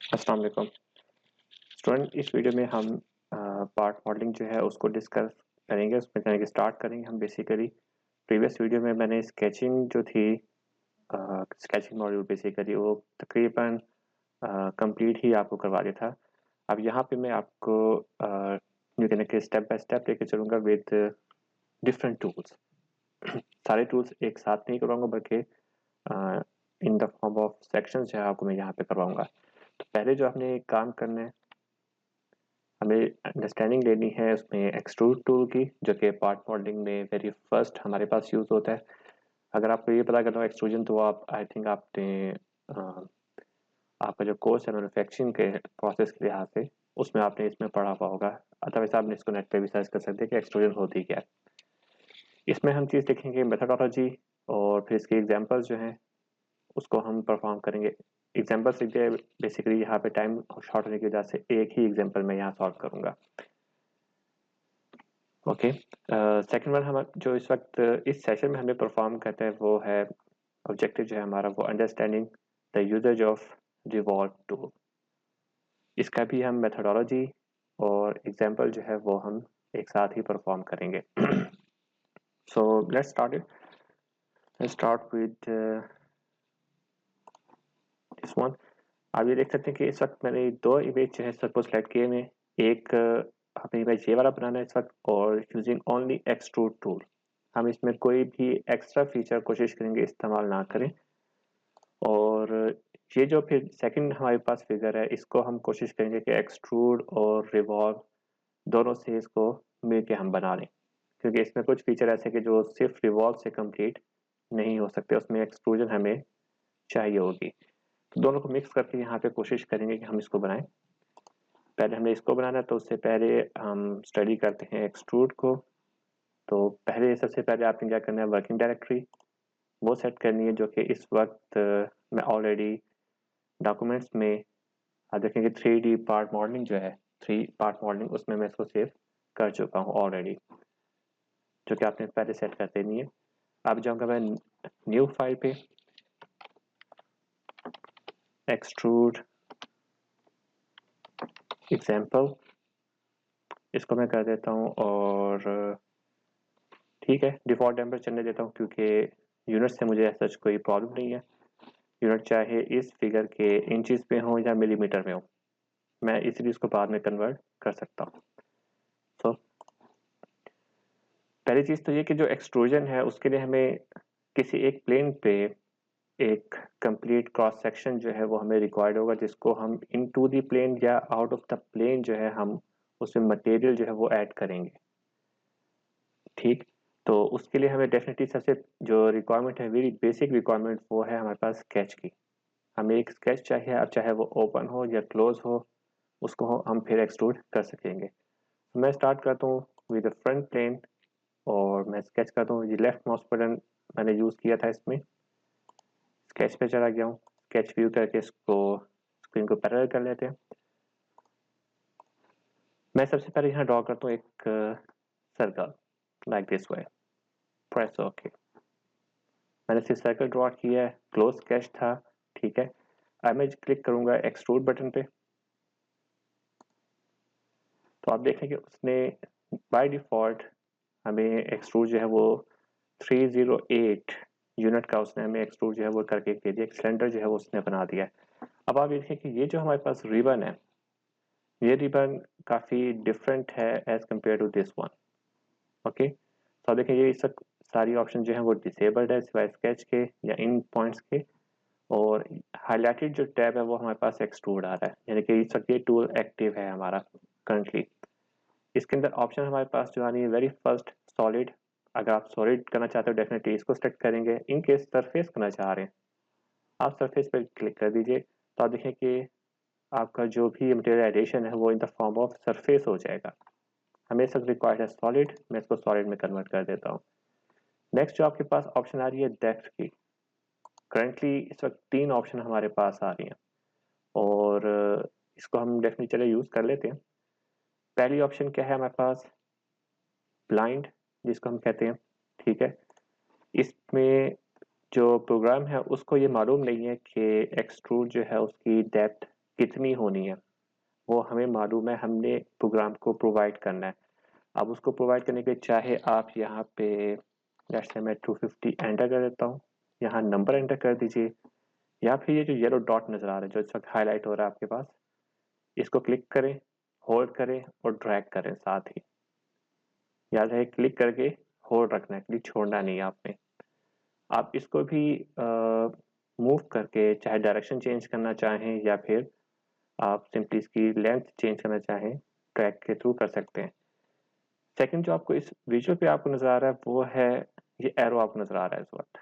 अस्सलाम वालेकुम स्टूडेंट। इस वीडियो में हम पार्ट मॉडलिंग जो है उसको डिस्कस करेंगे, उसमें जाने के स्टार्ट करेंगे हम। बेसिकली प्रीवियस वीडियो में मैंने स्केचिंग जो थी, स्केचिंग मॉड्यूल बेसिकली वो तकरीबन कंप्लीट ही आपको करवा दिया था। अब यहाँ पे मैं आपको जो कहने के स्टेप बाय स्टेप लेके चलूँगा विद डिफरेंट टूल्स। सारे टूल्स एक साथ नहीं करवाऊँगा, बल्कि in the form of sections जो है आपको मैं यहाँ पे करवाऊँगा। तो पहले जो आपने काम करना है, हमें अंडरस्टैंडिंग लेनी है उसमें एक्सट्रूड टूल की, जो कि पार्ट मॉडलिंग में वेरी फर्स्ट हमारे पास यूज़ होता है। अगर आपको ये पता करना हो एक्सट्रूजन, तो आप आई थिंक आपने आपका जो कोर्स है मैन्युफैक्चरिंग के प्रोसेस के लिहाज से, उसमें आपने इसमें पढ़ा हुआ होगा। अदरवाइज आपने इसको नेट पे भी सर्च कर सकते हैं कि एक्सट्रूजन होती क्या है। इसमें हम चीज़ देखेंगे मेथडोलॉजी, और फिर इसके एग्जाम्पल्स जो हैं उसको हम परफॉर्म करेंगे। एग्जाम्पल सीख गए, बेसिकली यहाँ पे टाइम शॉर्ट होने की वजह से एक ही एग्जाम्पल मैं यहाँ सॉल्व करूँगा। ओके, सेकंड वन हम जो इस वक्त इस सेशन में हमें परफॉर्म करते हैं वो है, ऑब्जेक्टिव जो है हमारा वो understanding the uses of revolve tool. इसका भी हम मेथडोलॉजी और एग्जाम्पल जो है वो हम एक साथ ही परफॉर्म करेंगे। So let's start it. Let's start with this one. आप ये देख सकते हैं कि इस वक्त मैंने दो इमेज जो है सपोज सेलेक्ट किए में, एक हमें इमेज ये वाला बनाना है इस वक्त, और यूजिंग ओनली एक्सट्रूड टूल। हम इसमें कोई भी एक्स्ट्रा फीचर कोशिश करेंगे इस्तेमाल ना करें। और ये जो फिर सेकंड हमारे पास फिगर है, इसको हम कोशिश करेंगे कि एक्सट्रूड और रिवॉल्व दोनों से इसको मिल के हम बना लें, क्योंकि इसमें कुछ फीचर ऐसे कि जो सिर्फ रिवॉल्व से कंप्लीट नहीं हो सकते, उसमें एक्सट्रूजन हमें चाहिए होगी। तो दोनों को मिक्स करके यहाँ पे कोशिश करेंगे कि हम इसको बनाएं। पहले हमने इसको बनाना है, तो उससे पहले हम स्टडी करते हैं एक्सट्रूड को। तो पहले सबसे पहले आपने क्या करना है, वर्किंग डायरेक्टरी वो सेट करनी है, जो कि इस वक्त मैं ऑलरेडी डॉक्यूमेंट्स में आप देखेंगे 3D पार्ट मॉडलिंग जो है, 3 पार्ट मॉडलिंग, उसमें मैं इसको सेव कर चुका हूँ ऑलरेडी, जो कि आपने पहले सेट कर देनी है। अब जाऊँगा मैं न्यू फाइल पे, एक्सट्रूड एग्जाम्पल, इसको मैं कर देता हूँ। और ठीक है, डिफ़ॉल्ट नंबर चलने देता हूँ, क्योंकि यूनिट से मुझे ऐसा कोई प्रॉब्लम नहीं है। यूनिट चाहे इस फिगर के इंचेस में हो या मिलीमीटर में हो, मैं इसीलिए इसको बाद में कन्वर्ट कर सकता हूँ। तो पहली चीज़ तो ये कि जो एक्सट्रूजन है उसके लिए हमें किसी एक प्लेन पे एक कंप्लीट क्रॉस सेक्शन जो है वो हमें रिक्वायर्ड होगा, जिसको हम इन टू दी प्लेन या आउट ऑफ द प्लेन जो है हम उसमें मटेरियल जो है वो ऐड करेंगे। ठीक, तो उसके लिए हमें डेफिनेटली सबसे जो रिक्वायरमेंट है, वेरी बेसिक रिक्वायरमेंट, वो है हमारे पास स्केच की। हमें एक स्केच चाहिए, अब चाहे वो ओपन हो या क्लोज हो, उसको हम फिर एक्सट्रूड कर सकेंगे। तो मैं स्टार्ट करता हूँ विद फ्रंट प्लेन, और मैं स्केच करता हूँ। ये लेफ्ट माउस बटन मैंने यूज़ किया था इसमें, स्केच पे चला गया हूँ। स्केच व्यू करके इसको स्क्रीन को पैरेलल कर लेते हैं। मैं सबसे पहले यहाँ ड्रॉ करता हूँ एक circle like this way, press okay. मैंने सिर्फ सर्कल ड्रॉ किया है, क्लोज स्केच था, ठीक है। अब मैं क्लिक करूँगा एक्सट्रूड बटन पे, तो आप देखें कि उसने बाय डिफ़ॉल्ट हमें एक्सट्रूड जो है वो 308 यूनिट का उसने हमें एक्सट्रूड जो है वो करके दे दिया, एक सिलेंडर जो है वो उसने बना दिया है। अब आप देखें कि ये जो हमारे पास रिबन है, ये रिबन काफ़ी डिफरेंट है as compare to this one. Okay, तो आप देखें ये इस वक्त सारी ऑप्शन जो है वो डिसेबल्ड है सिवाय स्केच के या इन पॉइंट्स के, और हाईलाइटेड जो टैब है वो हमारे पास एक्सट्रूड आ रहा है, यानी कि इस वक्त ये टूल एक्टिव है हमारा करंटली। इसके अंदर ऑप्शन हमारे पास जो आ रही है, वेरी फर्स्ट सॉलिड। अगर आप सॉलिड करना चाहते हो डेफिनेटली इसको सेलेक्ट करेंगे। इन केस सरफेस करना चाह रहे हैं, आप सरफेस पर क्लिक कर दीजिए, तो आप देखें कि आपका जो भी मटेरियल एडिशन है वो in the form of surface हो जाएगा। हमें सब रिक्वायर्ड है सॉलिड, मैं इसको सॉलिड में कन्वर्ट कर देता हूँ। नेक्स्ट जो आपके पास ऑप्शन आ रही है डेप्थ की, करंटली इस वक्त 3 ऑप्शन हमारे पास आ रही हैं, और इसको हम डेफिनेटली चले यूज़ कर लेते हैं। पहली ऑप्शन क्या है हमारे पास, ब्लाइंड जिसको हम कहते हैं, ठीक है। इसमें जो प्रोग्राम है उसको ये मालूम नहीं है कि एक्सट्रूड जो है उसकी डेप्थ कितनी होनी है वो हमें मालूम है, हमने प्रोग्राम को प्रोवाइड करना है। अब उसको प्रोवाइड करने के लिए चाहे आप यहाँ पे लेट्स से मैं 250 एंटर कर देता हूँ, यहाँ नंबर एंटर कर दीजिए, या फिर ये जो येलो डॉट नज़र आ रहा है जो इस वक्त हाईलाइट हो रहा है आपके पास, इसको क्लिक करें, होल्ड करें और ड्रैग करें साथ ही। याद है क्लिक करके होल्ड रखना है, क्लिक छोड़ना नहीं है आपने। आप इसको भी मूव करके चाहे डायरेक्शन चेंज करना चाहें या फिर आप सिंपली इसकी लेंथ चेंज करना चाहें, ड्रैग के थ्रू कर सकते हैं। सेकंड जो आपको इस विजुअल पे आपको नज़र आ रहा है वो है ये एरो आपको नज़र आ रहा है इस वक्त।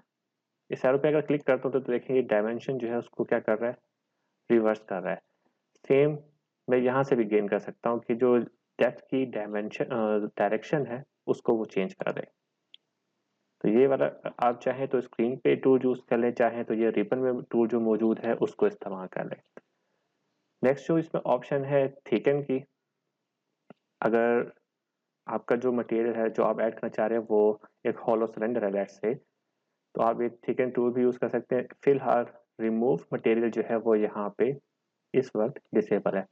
इस एरो पे अगर क्लिक करता हूँ तो देखिए ये डायमेंशन जो है उसको क्या कर रहा है, रिवर्स कर रहा है। सेम मैं यहाँ से भी गेन कर सकता हूँ कि जो डेप्थ की डायरेक्शन है उसको वो चेंज कर दे। तो ये वाला आप चाहें तो स्क्रीन पे टूल यूज़ कर लें, चाहें तो ये रिबन में टूल जो मौजूद है उसको इस्तेमाल कर लें। नेक्स्ट जो इसमें ऑप्शन है थिकन की, अगर आपका जो मटेरियल है जो आप ऐड करना चाह रहे हैं वो एक हॉलो सिलेंडर है लेट्स से, तो आप एक थिकन टूल भी यूज़ कर सकते हैं। फिलहाल रिमूव मटेरियल जो है वो यहाँ पे इस वक्त डिसेबल है।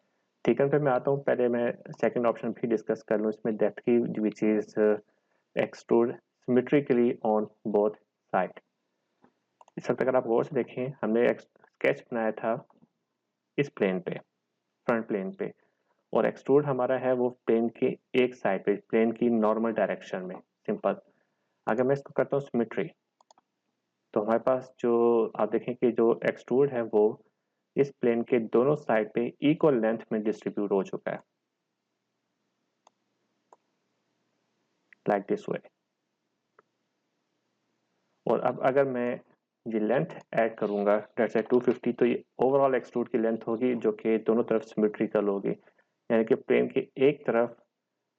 थिकन पे मैं आता हूँ, पहले मैं सेकंड ऑप्शन भी डिस्कस कर लूँ इसमें डेप्थ की, which is extrude symmetrically on both side. इस वक्त अगर आप गौर से देखें हमने एक स्केच बनाया था इस प्लेन पे, फ्रंट प्लेन पे, और एक्सट्रूड हमारा है वो प्लेन के एक साइड पे, प्लेन की नॉर्मल डायरेक्शन में। सिंपल अगर मैं इसको करता हूँ सिमेट्री, तो हमारे पास जो आप देखें कि जो एक्सट्रूड है वो इस प्लेन के दोनों साइड पे इक्वल लेंथ में डिस्ट्रीब्यूट हो चुका है, लाइक दिस वे। और अब अगर मैं ये लेंथ ऐड करूंगा डेट्स 250, तो ये ओवरऑल एक्सट्रूड की लेंथ होगी जो कि दोनों तरफ सिमेट्रिकल होगी, यानी कि प्लेन के एक तरफ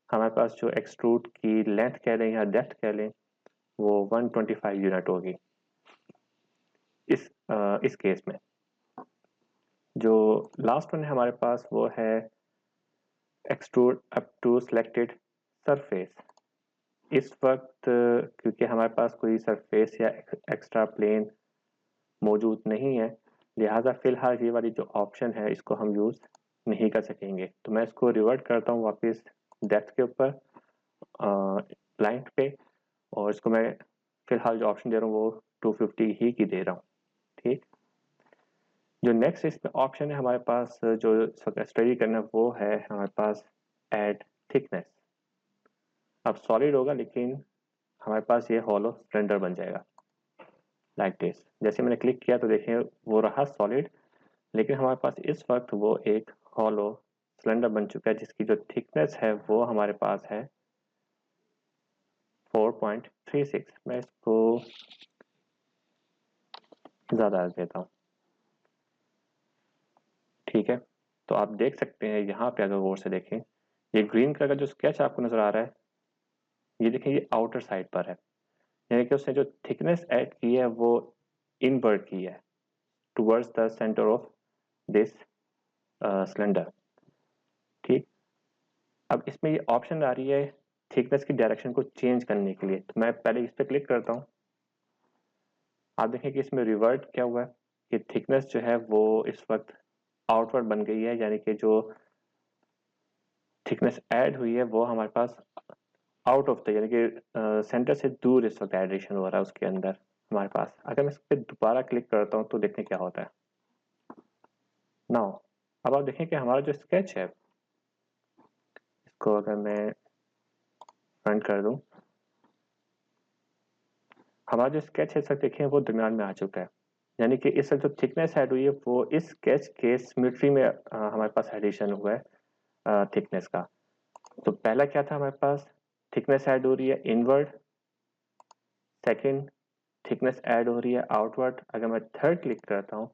हमारे पास जो एक्सट्रूड की लेंथ कह लें या डेप्थ कह लें वो 125 यूनिट होगी इस केस में। जो लास्ट वन है हमारे पास वो है extrude up to selected surface. इस वक्त क्योंकि हमारे पास कोई सरफेस या एक्स्ट्रा प्लेन मौजूद नहीं है, लिहाजा फिलहाल ये वाली जो ऑप्शन है इसको हम यूज़ नहीं कर सकेंगे। तो मैं इसको रिवर्ट करता हूँ वापस डेप्थ के ऊपर लाइन पे, और इसको मैं फिलहाल जो ऑप्शन दे रहा हूँ वो 250 ही की दे रहा हूँ। ठीक, जो नेक्स्ट इसमें ऑप्शन है हमारे पास जो स्टडी करना वो है हमारे पास ऐड थिकनेस। अब सॉलिड होगा लेकिन हमारे पास ये हॉलो सिलेंडर बन जाएगा लाइक दिस। जैसे मैंने क्लिक किया तो देखें वो रहा सॉलिड, लेकिन हमारे पास इस वक्त वो एक हॉलो सिलेंडर बन चुका है जिसकी जो थिकनेस है वो हमारे पास है 4.36। मैं इसको ज़्यादा रख देता हूँ। ठीक है, तो आप देख सकते हैं यहाँ पे अगर गौर से देखें ये ग्रीन कलर का जो स्केच आपको नज़र आ रहा है, ये देखें ये आउटर साइड पर है, यानी कि उसने जो थिकनेस ऐड की है वो इनवर्ट की है towards the centre of this cylinder. ठीक, अब इसमें ये ऑप्शन आ रही है थिकनेस की डायरेक्शन को चेंज करने के लिए, तो मैं पहले इस पर क्लिक करता हूँ। आप देखें कि इसमें रिवर्ट क्या हुआ है कि थिकनेस जो है वो इस वक्त आउटवर्ड बन गई है, यानी कि जो थिकनेस ऐड हुई है वो हमारे पास आउट ऑफ द, यानी कि सेंटर से दूर इस वक्त एडिशन हो रहा है उसके अंदर हमारे पास। अगर मैं इस पर दोबारा क्लिक करता हूँ तो देखने क्या होता है नाउ। अब आप देखें कि हमारा जो स्केच है इसको अगर मैं रन कर दूं, हमारा जो स्केच है सर देखें वो दरमियान में आ चुका है, यानी कि इस जो थिकनेस ऐड हुई है वो इस स्केच के सिमेट्री में हमारे पास एडिशन हुआ है थिकनेस का। तो पहला क्या था हमारे पास, थिकनेस ऐड हो रही है इनवर्ड, सेकंड थिकनेस ऐड हो रही है आउटवर्ड। अगर मैं थर्ड क्लिक करता हूँ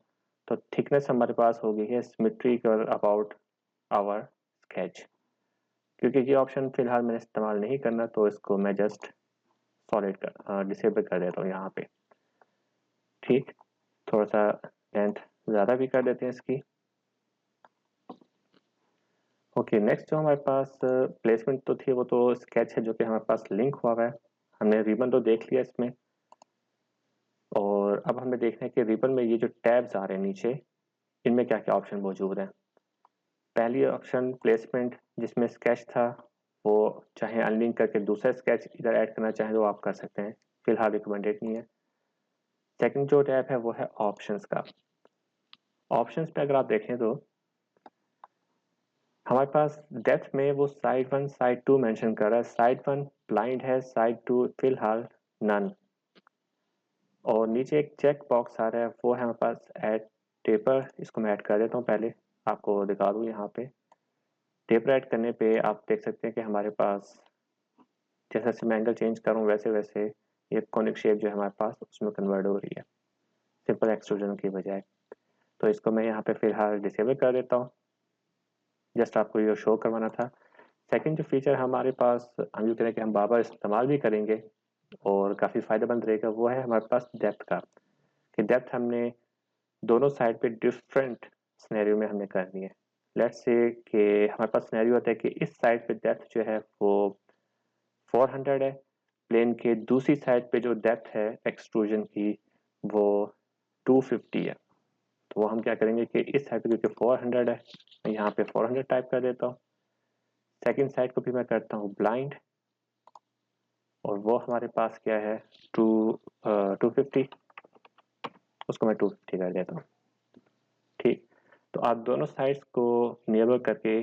तो थिकनेस हमारे पास हो गई है सिमेट्रिकल अबाउट आवर स्केच। क्योंकि ये ऑप्शन फिलहाल मैंने इस्तेमाल नहीं करना तो इसको मैं जस्ट सॉलिड कर डिसेबल कर देता हूँ यहाँ पे। ठीक, थोड़ा सा लेंथ ज़्यादा भी कर देते हैं इसकी। ओके, नेक्स्ट जो हमारे पास प्लेसमेंट तो थी वो तो स्केच है जो कि हमारे पास लिंक हुआ है, हमने रिबन तो देख लिया इसमें। और अब हमें देखना है कि रिबन में ये जो टैब्स आ रहे हैं नीचे इनमें क्या क्या ऑप्शन मौजूद हैं। पहली ऑप्शन प्लेसमेंट, जिसमें स्केच था, वो चाहे अनलिंक करके दूसरा स्केच इधर ऐड करना चाहें तो आप कर सकते हैं, फिलहाल रिकमेंडेड नहीं है। सेकंड जो टैब है वो है ऑप्शंस का। ऑप्शंस पे अगर आप देखें तो हमारे पास डेप्थ में वो साइड 1 साइड 2 मेंशन कर रहा है। साइड 1 ब्लाइंड है, साइड 2 फिलहाल नन। और नीचे एक चेक बॉक्स आ रहा है, वो है हमारे पास ऐड टेपर। इसको मैं ऐड कर देता हूँ, पहले आपको दिखा दूँ। यहाँ पे टेपर ऐड करने पे आप देख सकते हैं कि हमारे पास जैसे जैसे मैं एंगल चेंज करूँ वैसे वैसे ये कॉनिक शेप जो है हमारे पास उसमें कन्वर्ट हो रही है सिंपल एक्सट्रूजन की बजाय। तो इसको मैं यहाँ पे फिलहाल डिसेबल कर देता हूँ, जस्ट आपको ये शो करवाना था। सेकंड जो फीचर हमारे पास हम यूँ करें कि हम बार बार इस्तेमाल भी करेंगे और काफ़ी फ़ायदेमंद रहेगा, वो है हमारे पास डेप्थ का। कि डेप्थ हमने दोनों साइड पे डिफरेंट सिनेरियो में हमने करनी है। लेट्स से कि हमारे पास सिनेरियो होता है कि इस साइड पे डेप्थ जो है वो 400 है, प्लेन के दूसरी साइड पे जो डेप्थ है एक्सट्रूजन की वो 250 है। तो वो हम क्या करेंगे कि इस साइड पे क्योंकि 400 है, मैं यहाँ पे 400 टाइप कर देता हूँ। सेकंड साइड को भी मैं करता हूँ ब्लाइंड, और वो हमारे पास क्या है 250, उसको मैं 250 कर देता हूँ। ठीक, तो आप दोनों साइड्स को नियरेबल करके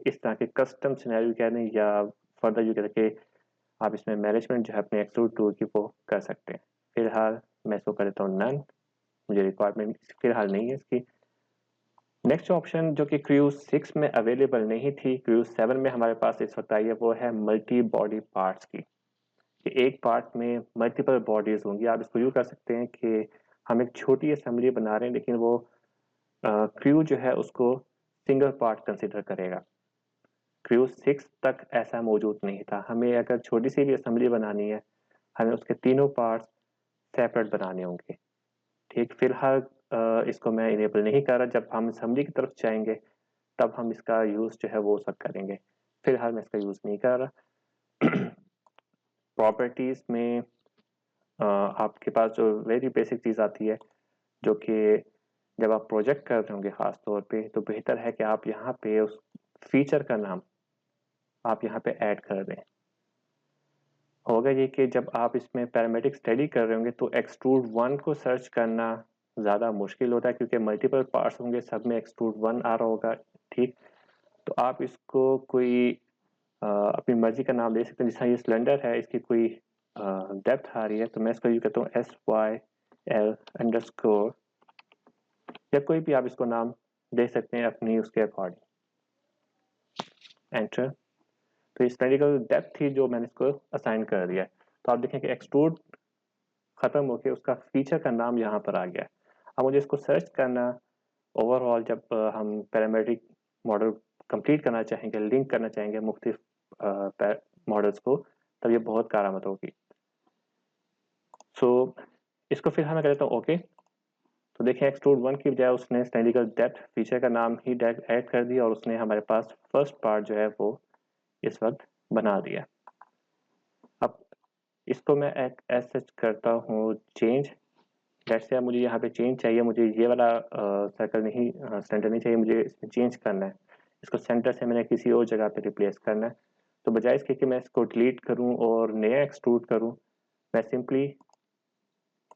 इस तरह के कस्टम सिनेरियो कह दें या फर्दर यू कह के आप इसमें मैनेजमेंट जो है अपने एक्सट्रूड टूल की वो कर सकते हैं। फिलहाल मैं इसको कर देता हूँ नन, मुझे रिक्वायरमेंट फिलहाल नहीं है इसकी। नेक्स्ट ऑप्शन जो कि क्रू 6 में अवेलेबल नहीं थी, क्रू 7 में हमारे पास इस वक्त आई है, वो है मल्टी बॉडी पार्ट्स की। कि एक पार्ट में मल्टीपल बॉडीज होंगी। आप इसको यूँ कर सकते हैं कि हम एक छोटी असेंबली बना रहे हैं, लेकिन वो क्रू जो है उसको सिंगल पार्ट कंसिडर करेगा। क्रू 6 तक ऐसा मौजूद नहीं था। हमें अगर छोटी सी भी असेंबली बनानी है, हमें उसके तीनों पार्ट्स सेपरेट बनाने होंगे। ठीक, फिलहाल इसको मैं इनेबल नहीं कर रहा। जब हम असेंबली की तरफ जाएंगे तब हम इसका यूज़ जो है वो सब करेंगे। फिलहाल मैं इसका यूज़ नहीं कर रहा। प्रॉपर्टीज़ में आपके पास जो वेरी बेसिक चीज़ आती है, जो कि जब आप प्रोजेक्ट कर रहे होंगे ख़ास तौर पे, तो बेहतर है कि आप यहाँ पे उस फीचर का नाम आप यहाँ पे ऐड कर दें। होगा ये कि जब आप इसमें पैरामेट्रिक स्टडी कर रहे होंगे तो एक्सट्रूड 1 को सर्च करना ज़्यादा मुश्किल होता है, क्योंकि मल्टीपल पार्ट्स होंगे, सब में एक्सट्रूड 1 आ रहा होगा। ठीक, तो आप इसको कोई अपनी मर्जी का नाम दे सकते हैं। जैसा ये सिलेंडर है, इसकी कोई डेप्थ आ रही है, तो मैं इसको यूँ कहता हूँ SYL_, या कोई भी आप इसको नाम दे सकते हैं अपनी उसके अकॉर्डिंग। एंटर। तो इस मेडिकल डेप्थ थी जो मैंने इसको असाइन कर दिया। तो आप देखें कि एक्सट्रूड खत्म होकर उसका फीचर का नाम यहाँ पर आ गया। अब मुझे इसको सर्च करना ओवरऑल, जब हम पैरामेट्रिक मॉडल कंप्लीट करना चाहेंगे, लिंक करना चाहेंगे मुख्तलिफ मॉडल्स को, तब ये बहुत कारआमद होगी। सो इसको फिर मैं कहता हूँ ओके। तो देखिए एक्सट्रूड 1 की बजाय उसने स्टैंडिकल डेप्थ फीचर का नाम ही ऐड कर दिया, और उसने हमारे पास फर्स्ट पार्ट जो है वो इस वक्त बना दिया। अब इसको मैं एक ऐसे करता हूँ चेंज। जैसे मुझे यहाँ पे चेंज चाहिए, मुझे ये वाला सर्कल नहीं, सेंटर नहीं चाहिए, मुझे इसमें चेंज करना है। इसको सेंटर से मैंने किसी और जगह पे रिप्लेस करना है। तो बजाय इसके कि मैं इसको डिलीट करूँ और नया एक्सट्रूड करूँ, मैं सिंपली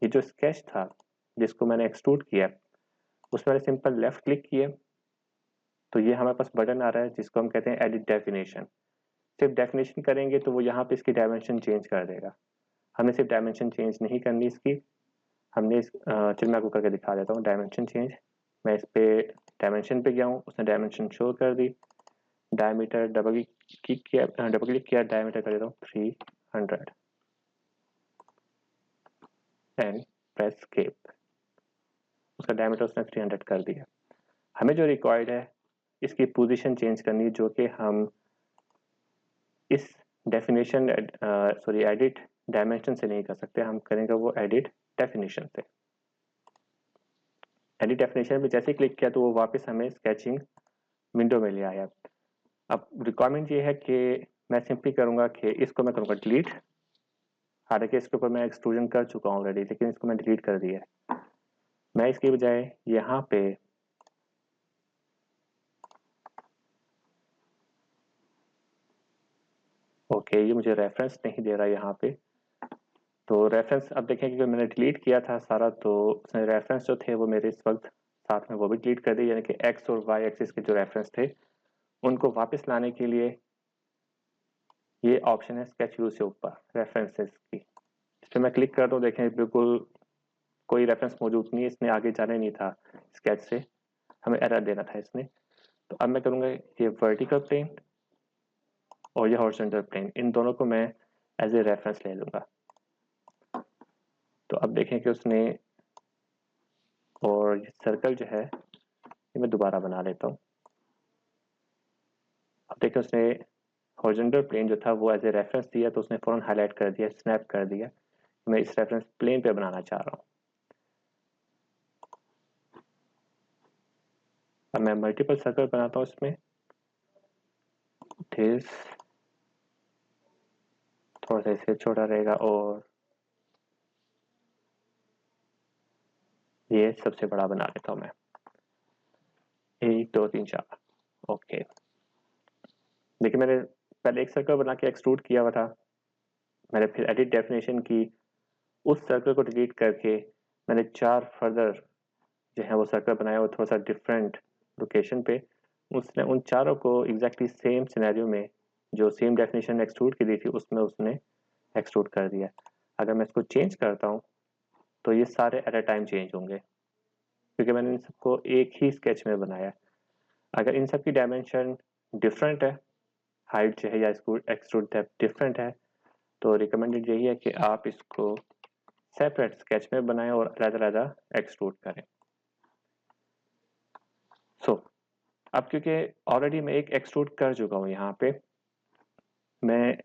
ये जो स्केच था जिसको मैंने एक्सट्रूड किया, उसमें मैंने सिंपल लेफ्ट क्लिक किया, तो ये हमारे पास बटन आ रहा है जिसको हम कहते हैं एडिट डेफिनेशन। सिर्फ डेफिनेशन करेंगे तो वो यहाँ पे इसकी डायमेंशन चेंज कर देगा। हमें सिर्फ डायमेंशन चेंज नहीं करनी इसकी, हमने चलिए मैं आपको करके दिखा देता हूँ डायमेंशन चेंज। मैं इस पे डायमेंशन पे गया हूँ, उसने डायमेंशन शो कर दी। डायमीटर डबल क्लिक किया, डायमीटर कर देता हूँ 300 एंड प्रेस एस्केप। उसका डायमीटर उसने 300 कर दिया। हमें जो रिक्वायर्ड है इसकी पोजीशन चेंज करनी, जो कि हम इस डेफिनेशन एडिट डायमेंशन से नहीं कर सकते, हम करेंगे वो एडिट डेफिनेशन से। एडिट डेफिनेशन में जैसे क्लिक किया तो वो वापस हमें स्केचिंग विंडो में ले आया। अब रिक्वायरमेंट ये है कि मैं सिंपली करूँगा कि इसको मैं करूँगा डिलीट। हालांकि इसके ऊपर मैं एक्सट्रूजन कर चुका हूँ ऑलरेडी, लेकिन इसको मैं डिलीट कर दिया। मैं इसके बजाय यहाँ पे ओके, ये मुझे रेफरेंस नहीं दे रहा यहाँ पे। तो रेफरेंस अब देखें कि मैंने डिलीट किया था सारा, तो उसने रेफरेंस जो थे वो मेरे इस वक्त साथ में वो भी डिलीट कर दिए, यानी कि एक्स और वाई एक्सिस के जो रेफरेंस थे उनको वापस लाने के लिए ये ऑप्शन है स्केच व्यू से ऊपर रेफरेंसेस की। इस पर मैं क्लिक करता हूँ, देखें बिल्कुल कोई रेफरेंस मौजूद नहीं है, इसने आगे जाना नहीं था स्केच से, हमें एरर देना था इसने। तो अब मैं करूँगा ये वर्टिकल प्लेन और ये हॉरिजॉन्टल प्लेन, इन दोनों को मैं एज ए रेफरेंस ले लूँगा। तो अब देखें कि उसने, और ये सर्कल जो है ये मैं दोबारा बना लेता हूँ। अब देखें उसने हॉरिजॉन्टल प्लेन जो था वो एज ए रेफरेंस दिया, तो उसने फ़ौरन हाईलाइट कर दिया, स्नैप कर दिया। मैं इस रेफरेंस प्लेन पे बनाना चाह रहा हूँ। अब मैं मल्टीपल सर्कल बनाता हूँ इसमें, दिस थोड़ा सा इससे छोटा रहेगा और ये सबसे बड़ा बना लेता हूँ मैं, 1 2 3 4। ओके, देखिए मैंने पहले एक सर्कल बना के एक्सट्रूड किया हुआ था, मैंने फिर एडिट डेफिनेशन की, उस सर्कल को डिलीट करके मैंने 4 फर्दर जो है वो सर्कल बनाया, वो थोड़ा सा डिफरेंट लोकेशन पे। उसने उन चारों को एग्जैक्टली सेम सिनेरियो में जो सेम डेफिनेशन एक्सट्रूड की दी थी उसमें उसने एक्सट्रूड कर दिया। अगर मैं इसको चेंज करता हूँ तो ये सारे एट अ टाइम चेंज होंगे, क्योंकि मैंने इन सबको एक ही स्केच में बनाया। अगर इन सब की डायमेंशन डिफरेंट है, हाइट जो है या इसको एक्सट्रूड डेप्थ डिफरेंट है, तो रिकमेंडेड यही है कि आप इसको सेपरेट स्केच में बनाएं और अलग-अलग एक्सट्रूड करें। सो अब क्योंकि ऑलरेडी मैं एक एक्सट्रूड कर चुका हूँ, यहाँ पे मैं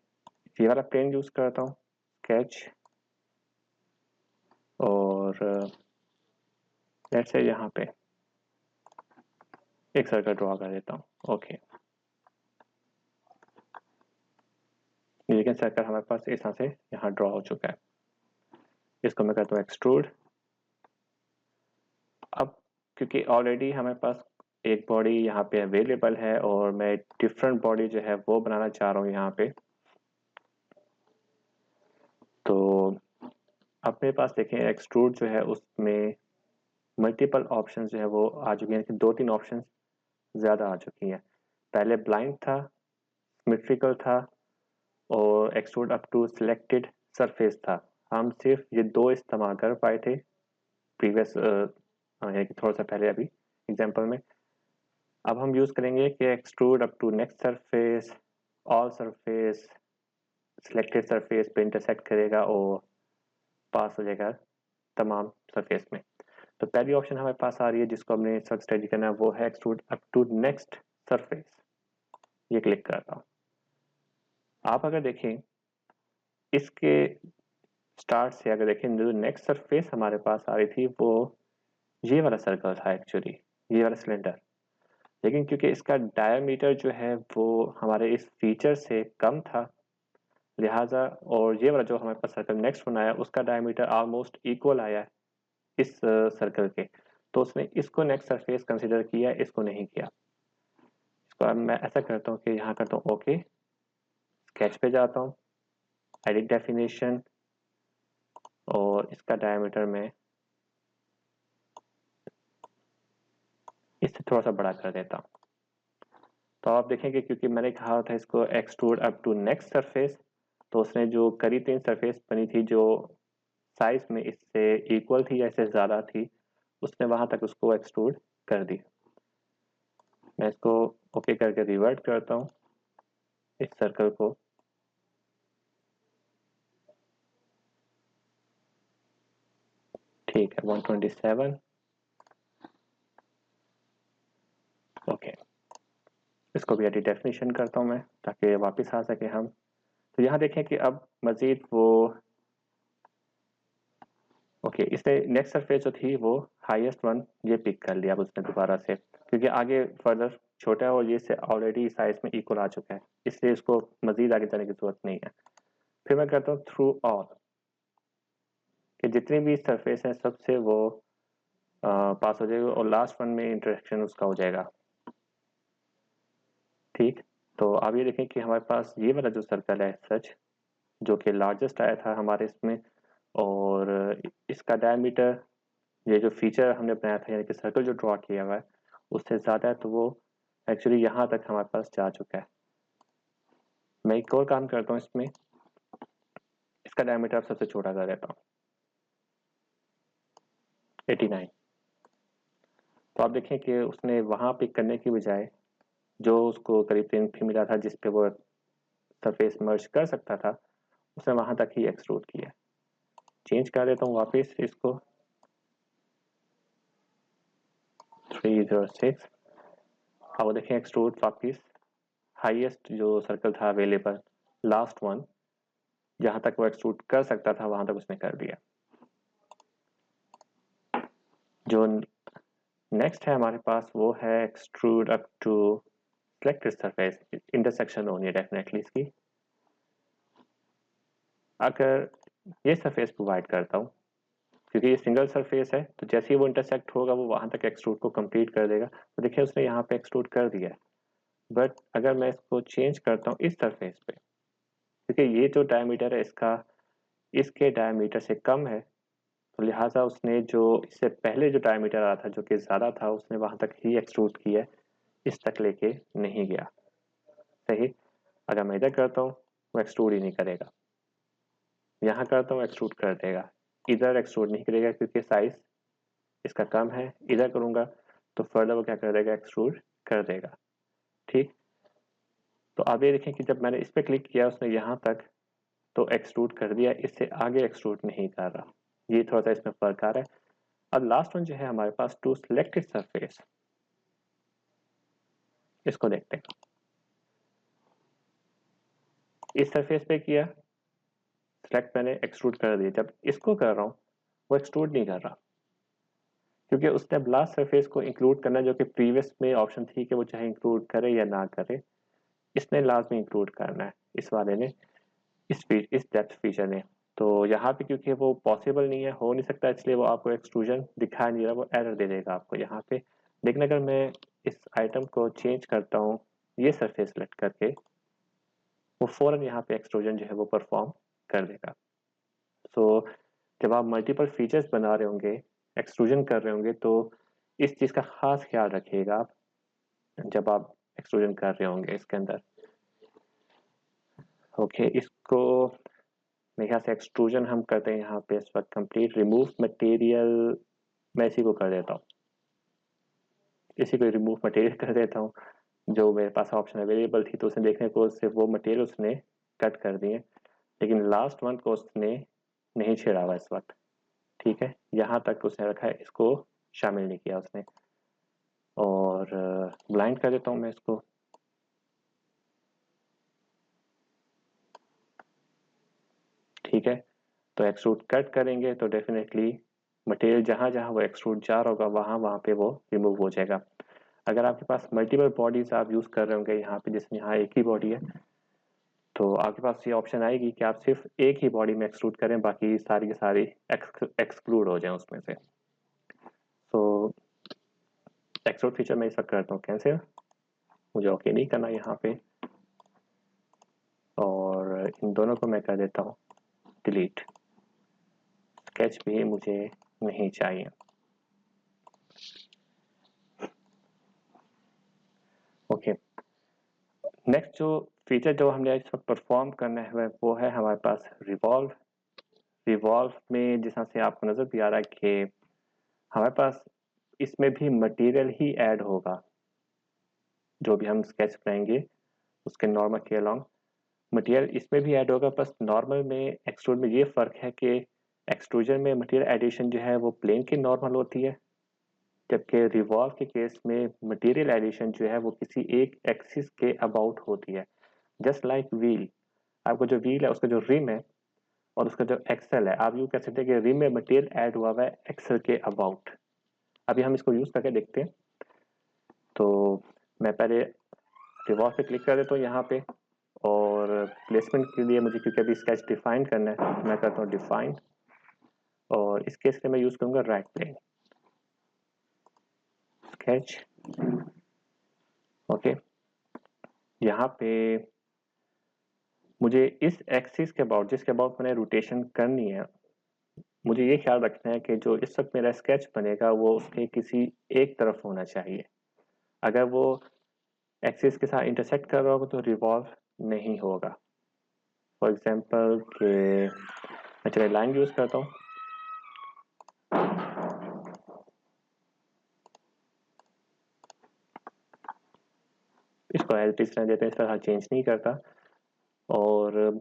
ये वाला प्लेन यूज करता हूँ स्केच, और लेट्स से यहाँ पे एक सर्कल ड्रॉ कर देता हूँ। ओके, लेकिन सर्कल हमारे पास इस तरह से यहाँ ड्रॉ हो चुका है। इसको मैं करता हूँ एक्सट्रूड। अब क्योंकि ऑलरेडी हमारे पास एक बॉडी यहाँ पे अवेलेबल है और मैं डिफरेंट बॉडी जो है वो बनाना चाह रहा हूँ यहाँ पे, तो अब मेरे पास देखें एक्सट्रूड जो है उसमें मल्टीपल ऑप्शन जो है वो आ चुकी हैं, कि 2-3 ऑप्शन ज़्यादा आ चुकी हैं। पहले ब्लाइंड था, सिमेट्रिकल था और extrude up to selected surface था। हम सिर्फ ये 2 इस्तेमाल कर पाए थे प्रीवियस यानी कि थोड़ा सा पहले अभी एग्जांपल में। अब हम यूज़ करेंगे कि extrude up to next surface, all surface, selected surface पे इंटरसेक्ट करेगा और पास हो जाएगा तमाम सरफेस में। तो पहली ऑप्शन हमारे पास आ रही है जिसको हमने सब स्टडी करना है, वो है extrude up to next surface. ये क्लिक करता हूँ। आप अगर देखें इसके स्टार्ट से, अगर देखें जो नेक्स्ट सरफेस हमारे पास आ रही थी वो ये वाला सर्कल था एक्चुअली, ये वाला सिलेंडर। लेकिन क्योंकि इसका डायमीटर जो है वो हमारे इस फीचर से कम था, लिहाजा, और ये वाला जो हमारे पास सर्कल नेक्स्ट बनाया उसका डायमीटर ऑलमोस्ट इक्वल आया है इस सर्कल के, तो उसने इसको नेक्स्ट सरफेस कंसिडर किया, इसको नहीं किया। इसको अब मैं ऐसा करता हूँ कि यहाँ करता हूँ ओके, स्केच पे जाता हूँ, एडिट डेफिनेशन, और इसका डायमीटर में इससे थोड़ा सा बड़ा कर देता हूँ। तो आप देखेंगे क्योंकि मैंने कहा था इसको extrude up to next surface, तो उसने जो करीब 3 सरफेस बनी थी जो साइज में इससे इक्वल थी या इससे ज़्यादा थी, उसने वहां तक उसको एक्सट्रूड कर दिया। मैं इसको ओके करके रिवर्ट करता हूँ इस सर्कल को। ठीक है, 127। ओके, इसको भी एडिट डेफिनेशन करता हूँ मैं ताकि वापस आ सके हम। तो यहाँ देखें कि अब मज़ीद वो ओके, इसने नेक्स्ट सरफेस जो थी वो हाईएस्ट वन ये पिक कर लिया अब उसने दोबारा से, क्योंकि आगे फर्दर छोटा है और ये से ऑलरेडी साइज में इक्वल आ चुका है, इसलिए इसको मज़ीद आगे जाने की ज़रूरत नहीं है। फिर मैं करता हूँ थ्रू ऑल, कि जितनी भी सरफेस हैं सबसे वो पास हो जाएगा और लास्ट वन में इंटरेक्शन उसका हो जाएगा। ठीक, तो अब ये देखें कि हमारे पास ये वाला जो सर्कल है सच, जो कि लार्जेस्ट आया था हमारे इसमें, और इसका डायमीटर, ये जो फीचर हमने बनाया था यानी कि सर्कल जो ड्रॉ किया हुआ है उससे ज़्यादा है, तो वो एक्चुअली यहाँ तक हमारे पास जा चुका है। मैं एक और काम करता हूँ इसमें, इसका डायमीटर सबसे छोटा कर देता हूँ 89। तो आप देखें कि उसने वहाँ पे करने की बजाय जो उसको करीब 3 फी मिला था जिस पे वो सरफेस मर्ज कर सकता था, उसने वहाँ तक ही एक्सट्रूड किया। चेंज कर देता हूँ वापस इसको 306। अब देखें एक्सट्रूड वापस हाईएस्ट जो सर्कल था अवेलेबल, लास्ट वन, जहां तक वो एक्सट्रूड कर सकता था वहां तक उसने कर दिया। जो नेक्स्ट है हमारे पास वो है extrude up to selected surface, intersection होनी है डेफिनेटली इसकी। अगर ये सरफेस प्रोवाइड करता हूँ, क्योंकि ये सिंगल सरफेस है, तो जैसे ही वो इंटरसेक्ट होगा वो वहां तक एक्सट्रूड को कंप्लीट कर देगा। तो देखिए उसने यहाँ पे एक्सट्रूड कर दिया है। बट अगर मैं इसको चेंज करता हूँ इस सरफेस पे, क्योंकि ये जो डायमीटर है इसका इसके डायमीटर से कम है, तो लिहाजा उसने जो इससे पहले जो डायमीटर आया था जो कि ज़्यादा था, उसने वहां तक ही एक्सट्रूड किया है, इस तक लेके नहीं गया। सही। अगर मैं इधर करता हूँ वो एक्सट्रूड ही नहीं करेगा, यहाँ करता हूँ एक्सट्रूड कर देगा, इधर एक्सट्रूड नहीं करेगा क्योंकि साइज इसका कम है। इधर करूँगा तो फर्दर वो क्या कर देगा, एक्सट्रूड कर देगा। ठीक। तो आप ये देखें कि जब मैंने इस पर क्लिक किया उसने यहाँ तक तो एक्सट्रूड कर दिया, इससे आगे एक्सट्रूड नहीं कर रहा। ये थोड़ा सा इसमें फर्क आ रहा है। अब लास्ट वन जो है हमारे पास टू सिलेक्टेड सरफेस, इसको देखते हैं। इस सरफेस पे किया सिलेक्ट, मैंने एक्सट्रूड कर दिया। जब इसको कर रहा हूँ वो एक्सट्रूड नहीं कर रहा, क्योंकि उसने लास्ट सरफेस को इंक्लूड करना, जो कि प्रीवियस में ऑप्शन थी कि वो चाहे इंक्लूड करे या ना करे, इसने लाजमी इंक्लूड करना है इस वाले ने, इस डेप्थ फीचर ने। तो यहाँ पे क्योंकि वो पॉसिबल नहीं है, हो नहीं सकता, इसलिए वो आपको एक्सट्रूजन दिखा नहीं रहा, वो एरर दे देगा आपको यहाँ पे। लेकिन अगर मैं इस आइटम को चेंज करता हूँ ये सरफेस सेलेक्ट करके, वो फौरन यहाँ पे एक्सट्रूजन जो है वो परफॉर्म कर देगा। सो जब आप मल्टीपल फीचर्स बना रहे होंगे, एक्सट्रूजन कर रहे होंगे, तो इस चीज़ का खास ख्याल रखिएगा आप जब आप एक्सट्रूजन कर रहे होंगे इसके अंदर। ओके, इसको मेरे ख्याल से एक्सट्रूजन हम करते हैं यहाँ पे इस वक्त कंप्लीट। रिमूव मटेरियल, मैं इसी को कर देता हूँ, इसी को रिमूव मटेरियल कर देता हूँ। जो मेरे पास ऑप्शन अवेलेबल थी तो उसने देखने को सिर्फ वो मटेरियल उसने कट कर दिए, लेकिन लास्ट वन को उसने नहीं छेड़ा हुआ इस वक्त। ठीक है, यहाँ तक उसने रखा है, इसको शामिल नहीं किया उसने। और ब्लाइंड कर देता हूँ मैं इसको। ठीक है, तो एक्सट्रूड कट करेंगे तो डेफिनेटली मटेरियल जहाँ जहाँ वो एक्सट्रूड जा रहा होगा वहाँ वहाँ पे वो रिमूव हो जाएगा। अगर आपके पास मल्टीपल बॉडीज आप यूज़ कर रहे होंगे यहाँ पे, जैसे यहाँ एक ही बॉडी है, तो आपके पास ये ऑप्शन आएगी कि आप सिर्फ एक ही बॉडी में एक्सट्रूड करें, बाकी सारी की सारी एक्सक्लूड हो जाए उसमें से। तो एक्सट्रूड फीचर मैं इस वक्त करता हूँ कैंसिल, मुझे ओके नहीं करना यहाँ पे, और इन दोनों को मैं कर देता हूँ डिलीट। स्केच भी मुझे नहीं चाहिए। ओके, नेक्स्ट जो फीचर जो हमने इस वक्त परफॉर्म करना है वो है हमारे पास रिवॉल्व। रिवॉल्व में जिस तरह से आपको नजर भी आ रहा है कि हमारे पास इसमें भी मटेरियल ही ऐड होगा, जो भी हम स्केच बनाएंगे उसके नॉर्मल के अलॉन्ग मटेरियल इसमें भी ऐड होगा। बस नॉर्मल में एक्सट्रूड में ये फर्क है कि एक्सट्रूजन में मटेरियल एडिशन जो है वो प्लेन की नॉर्मल होती है, जबकि रिवॉल्व के केस में मटेरियल एडिशन जो है वो किसी एक एक्सिस के अबाउट होती है। जस्ट लाइक व्हील, आपको जो व्हील है उसका जो रिम है और उसका जो एक्सल है, आप यूँ कह सकते हैं कि रिम में मटेरियल ऐड हुआ हुआ है एक्सल के अबाउट। अभी हम इसको यूज़ करके देखते हैं। तो मैं पहले रिवॉल्व पे क्लिक कर देता हूँ यहाँ पे, और प्लेसमेंट के लिए मुझे क्योंकि अभी स्केच डिफाइन करना है, मैं करता हूँ डिफाइन, और इस केस में मैं यूज़ करूँगा राइट प्लेन स्केच। ओके, यहाँ पे मुझे इस एक्सिस के अबाउट, जिसके अबाउट मैंने रोटेशन करनी है, मुझे ये ख्याल रखना है कि जो इस वक्त मेरा स्केच बनेगा वो उसके किसी एक तरफ होना चाहिए। अगर वो एक्सिस के साथ इंटरसेक्ट कर रहा होगा तो रिवॉल्व नहीं होगा। फॉर एग्जांपल कि मैं चलिए लाइन यूज करता हूँ। इसको एज इट इज रहने देते हैं, इस तरह चेंज नहीं करता। और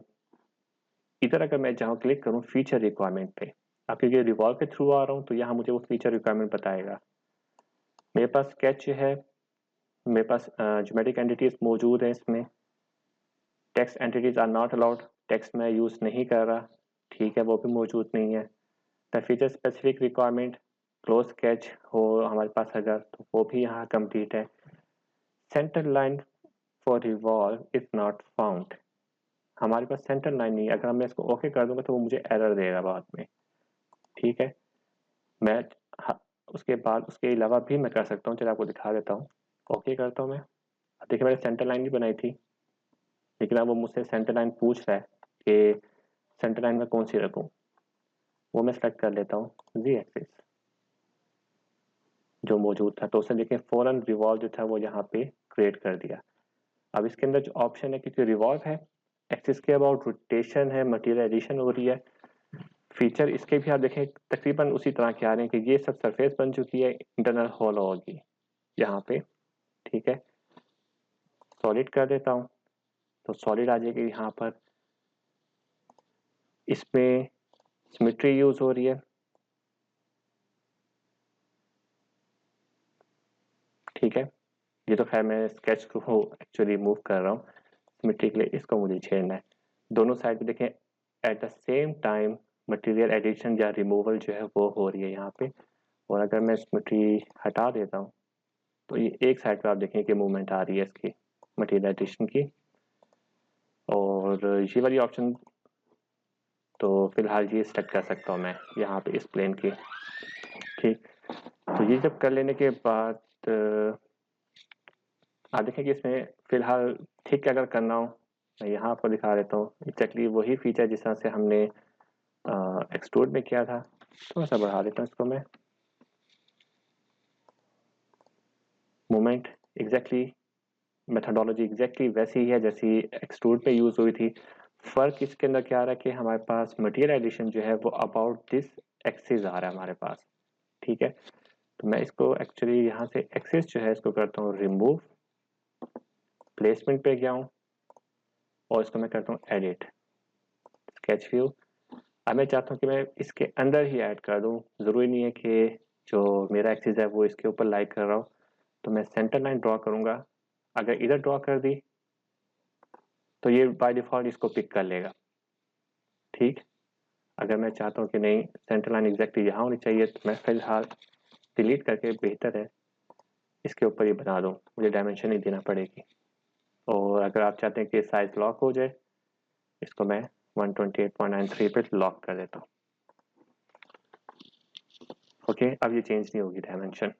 इधर अगर मैं जहाँ क्लिक करूँ फीचर रिक्वायरमेंट पे, अब क्योंकि रिवॉल्व के थ्रू आ रहा हूँ तो यहाँ मुझे वो फीचर रिक्वायरमेंट बताएगा। मेरे पास स्केच है, मेरे पास ज्योमेट्रिक एंटिटीज मौजूद है इसमें। Text entities are not allowed, text मैं यूज नहीं कर रहा, ठीक है, वो भी मौजूद नहीं है। The feature specific requirement close sketch हो हमारे पास अगर, तो वो भी यहाँ कंप्लीट है। Centre line for revolve is not found, हमारे पास सेंटर लाइन नहीं है। अगर मैं इसको ओके कर दूंगा तो वो मुझे एरर देगा बाद में, ठीक है। मैं उसके बाद उसके अलावा भी मैं कर सकता हूँ, चलिए आपको दिखा देता हूँ। ओके करता हूँ मैं। देखिए मैंने सेंटर लाइन भी बनाई थी, लेकिन अब वो मुझसे सेंटर लाइन पूछ रहा है कि सेंटर लाइन में कौन सी रखूँ। वो मैं सेलेक्ट कर लेता हूँ जी एक्सिस जो मौजूद था, तो उसने देखिए फौरन रिवॉल्व जो था वो यहाँ पे क्रिएट कर दिया। अब इसके अंदर जो ऑप्शन है, क्योंकि रिवॉल्व है, एक्सिस के अबाउट रोटेशन है, मटेरियल एडिशन हो रही है, फीचर इसके भी आप देखें तकरीबन उसी तरह के आ रहे हैं कि ये सब सरफेस बन चुकी है, इंटरनल होल होगी यहाँ पे, ठीक है। सॉलिड कर देता हूँ तो सॉलिड आ जाएगी यहाँ पर। इसमें सिमेट्री यूज हो रही है, ठीक है। ये तो खैर मैं स्केच को एक्चुअली मूव कर रहा हूँ सिमेट्री के लिए, इसको मुझे छेड़ना है। दोनों साइड पे देखें at the same time material addition या रिमूवल जो है वो हो रही है यहाँ पे। और अगर मैं सिमेट्री हटा देता हूँ तो ये एक साइड पे आप देखें कि मूवमेंट आ रही है इसकी मटेरियल एडिशन की। और ये वाली ऑप्शन तो फिलहाल ये सेलेक्ट कर सकता हूँ मैं यहाँ पे इस प्लेन की, ठीक। तो ये जब कर लेने के बाद आप देखें कि इसमें फिलहाल ठीक अगर करना हो, मैं यहाँ आपको दिखा देता हूँ एक्जैक्टली वही फीचर जिस तरह से हमने एक्सट्रूड में किया था। थोड़ा सा बढ़ा देता हूँ इसको मैं। मूवमेंट एग्जैक्टली, मेथडोलॉजी एग्जैक्टली वैसी ही है जैसी एक्सट्रूड पे यूज हुई थी। फर्क इसके अंदर क्या आ रहा है कि हमारे पास मटेरियल एडिशन जो है वो अबाउट दिस एक्सिस आ रहा है हमारे पास, ठीक है। तो मैं इसको एक्चुअली यहाँ से एक्सिस जो है इसको करता हूँ रिमूव, प्लेसमेंट पे गया हूँ और इसको मैं करता हूँ एडिट स्केच व्यू। अब मैं चाहता हूँ कि मैं इसके अंदर ही ऐड कर दूँ, ज़रूरी नहीं है कि जो मेरा एक्सिस है वो इसके ऊपर लाई कर रहा हो। तो मैं सेंटर लाइन ड्रॉ करूँगा, अगर इधर ड्रॉ कर दी तो ये बाय डिफ़ॉल्ट इसको पिक कर लेगा, ठीक। अगर मैं चाहता हूँ कि नहीं सेंटर लाइन एग्जैक्टली यहाँ होनी चाहिए तो मैं फिलहाल डिलीट करके बेहतर है इसके ऊपर ही बना दूँ, मुझे डायमेंशन ही देना पड़ेगी। और अगर आप चाहते हैं कि साइज लॉक हो जाए, इसको मैं 128.93 पे लॉक कर देता हूँ, ओके। अब ये चेंज नहीं होगी डायमेंशन।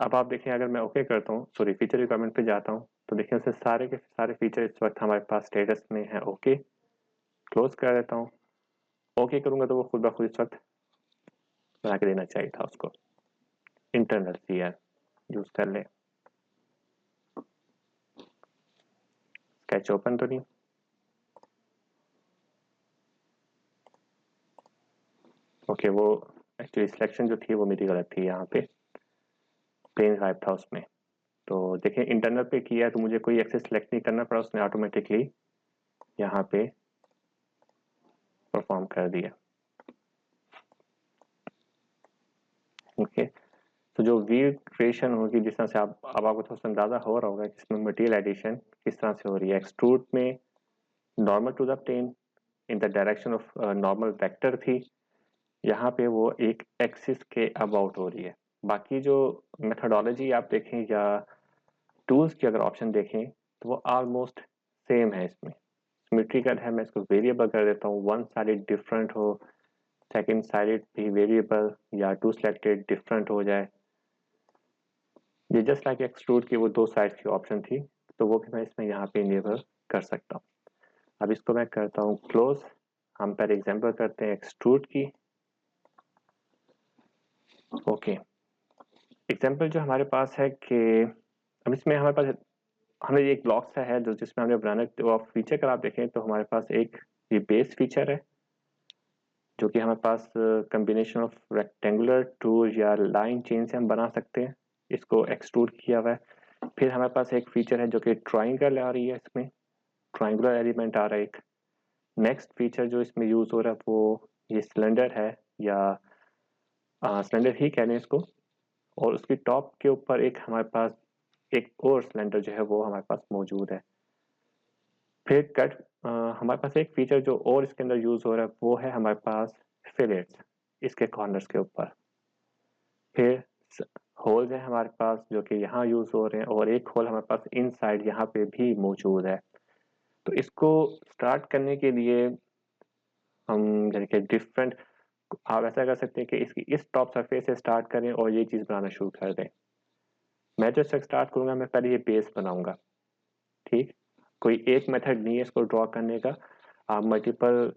अब आप देखें अगर मैं ओके करता हूँ, सॉरी फीचर रिक्वायरमेंट पे जाता हूँ, तो देखिए उससे सारे के सारे फीचर इस वक्त हमारे पास स्टेटस में है ओके। क्लोज कर देता हूँ, ओके करूँगा तो वो खुद ब खुद इस वक्त बना के देना चाहिए था उसको। इंटरनल सीआर यूज कर ले, स्केच ओपन तो नहीं, ओके। वो एक्चुअली सिलेक्शन जो थी वो मेरी गलत थी, यहाँ पे प्लेन गायब था उसमें। तो देखिए इंटरनल पे किया तो मुझे कोई एक्सेस सेलेक्ट नहीं करना पड़ा, उसने ऑटोमेटिकली यहाँ पे परफॉर्म कर दिया, ओके। तो जो व्यू क्रिएशन होगी जिस तरह से आप अब आपको थोड़ा सा अंदाजा हो रहा होगा कि इसमें मटेरियल एडिशन किस तरह से हो रही है। एक्सट्रूड में normal to the plane in the direction of normal vector थी, यहाँ पे वो एक एक्सिस के अबाउट हो रही है। बाकी जो मेथडोलॉजी आप देखें या टूल्स की अगर ऑप्शन देखें तो वो ऑलमोस्ट सेम है। इसमें सिमेट्रिकल है, मैं इसको वेरिएबल कर देता हूँ, वन साइडेड डिफरेंट हो, सेकंड साइडेड भी वेरिएबल या टू सिलेक्टेड डिफरेंट हो जाए। ये जस्ट लाइक एक्सट्रूड की वो दो साइड की ऑप्शन थी, तो वो भी मैं इसमें यहाँ पे इनेबल कर सकता हूँ। अब इसको मैं करता हूँ क्लोज। हम पहले एग्जांपल करते हैं एक्सट्रूड की। ओके, एग्जांपल जो हमारे पास है कि अब इसमें हमारे पास हमें एक ब्लॉक सा है जो जिसमें हमने बनाना, तो फीचर अगर आप देखें तो हमारे पास एक ये बेस फीचर है जो कि हमारे पास कम्बिनेशन ऑफ रेक्टेंगुलर टूल या लाइन चेन से हम बना सकते हैं, इसको एक्सट्रूड किया हुआ है। फिर हमारे पास एक फीचर है जो कि ट्राइंगल आ रही है, इसमें ट्राइंगुलर एलिमेंट आ रहा है एक। नेक्स्ट फीचर जो इसमें यूज हो रहा है वो ये सिलेंडर है, या सिलेंडर ही कह लें इसको, और उसकी टॉप के ऊपर एक हमारे पास एक और सिलेंडर जो है वो हमारे पास मौजूद है। फिर कट हमारे पास एक फीचर जो और इसके अंदर यूज हो रहा है वो है हमारे पास फिलेट्स इसके कॉर्नर्स के ऊपर। फिर होल्स है हमारे पास जो कि यहाँ यूज हो रहे हैं, और एक होल हमारे पास इनसाइड यहाँ पे भी मौजूद है। तो इसको स्टार्ट करने के लिए हम यानी कि डिफरेंट, आप ऐसा कर सकते हैं कि इसकी इस टॉप सरफेस से स्टार्ट करें और ये चीज़ बनाना शुरू कर दें। मैं जो स्टार्ट करूँगा, मैं पहले ये बेस बनाऊंगा। ठीक, कोई एक मेथड नहीं है इसको ड्रॉ करने का, आप मल्टीपल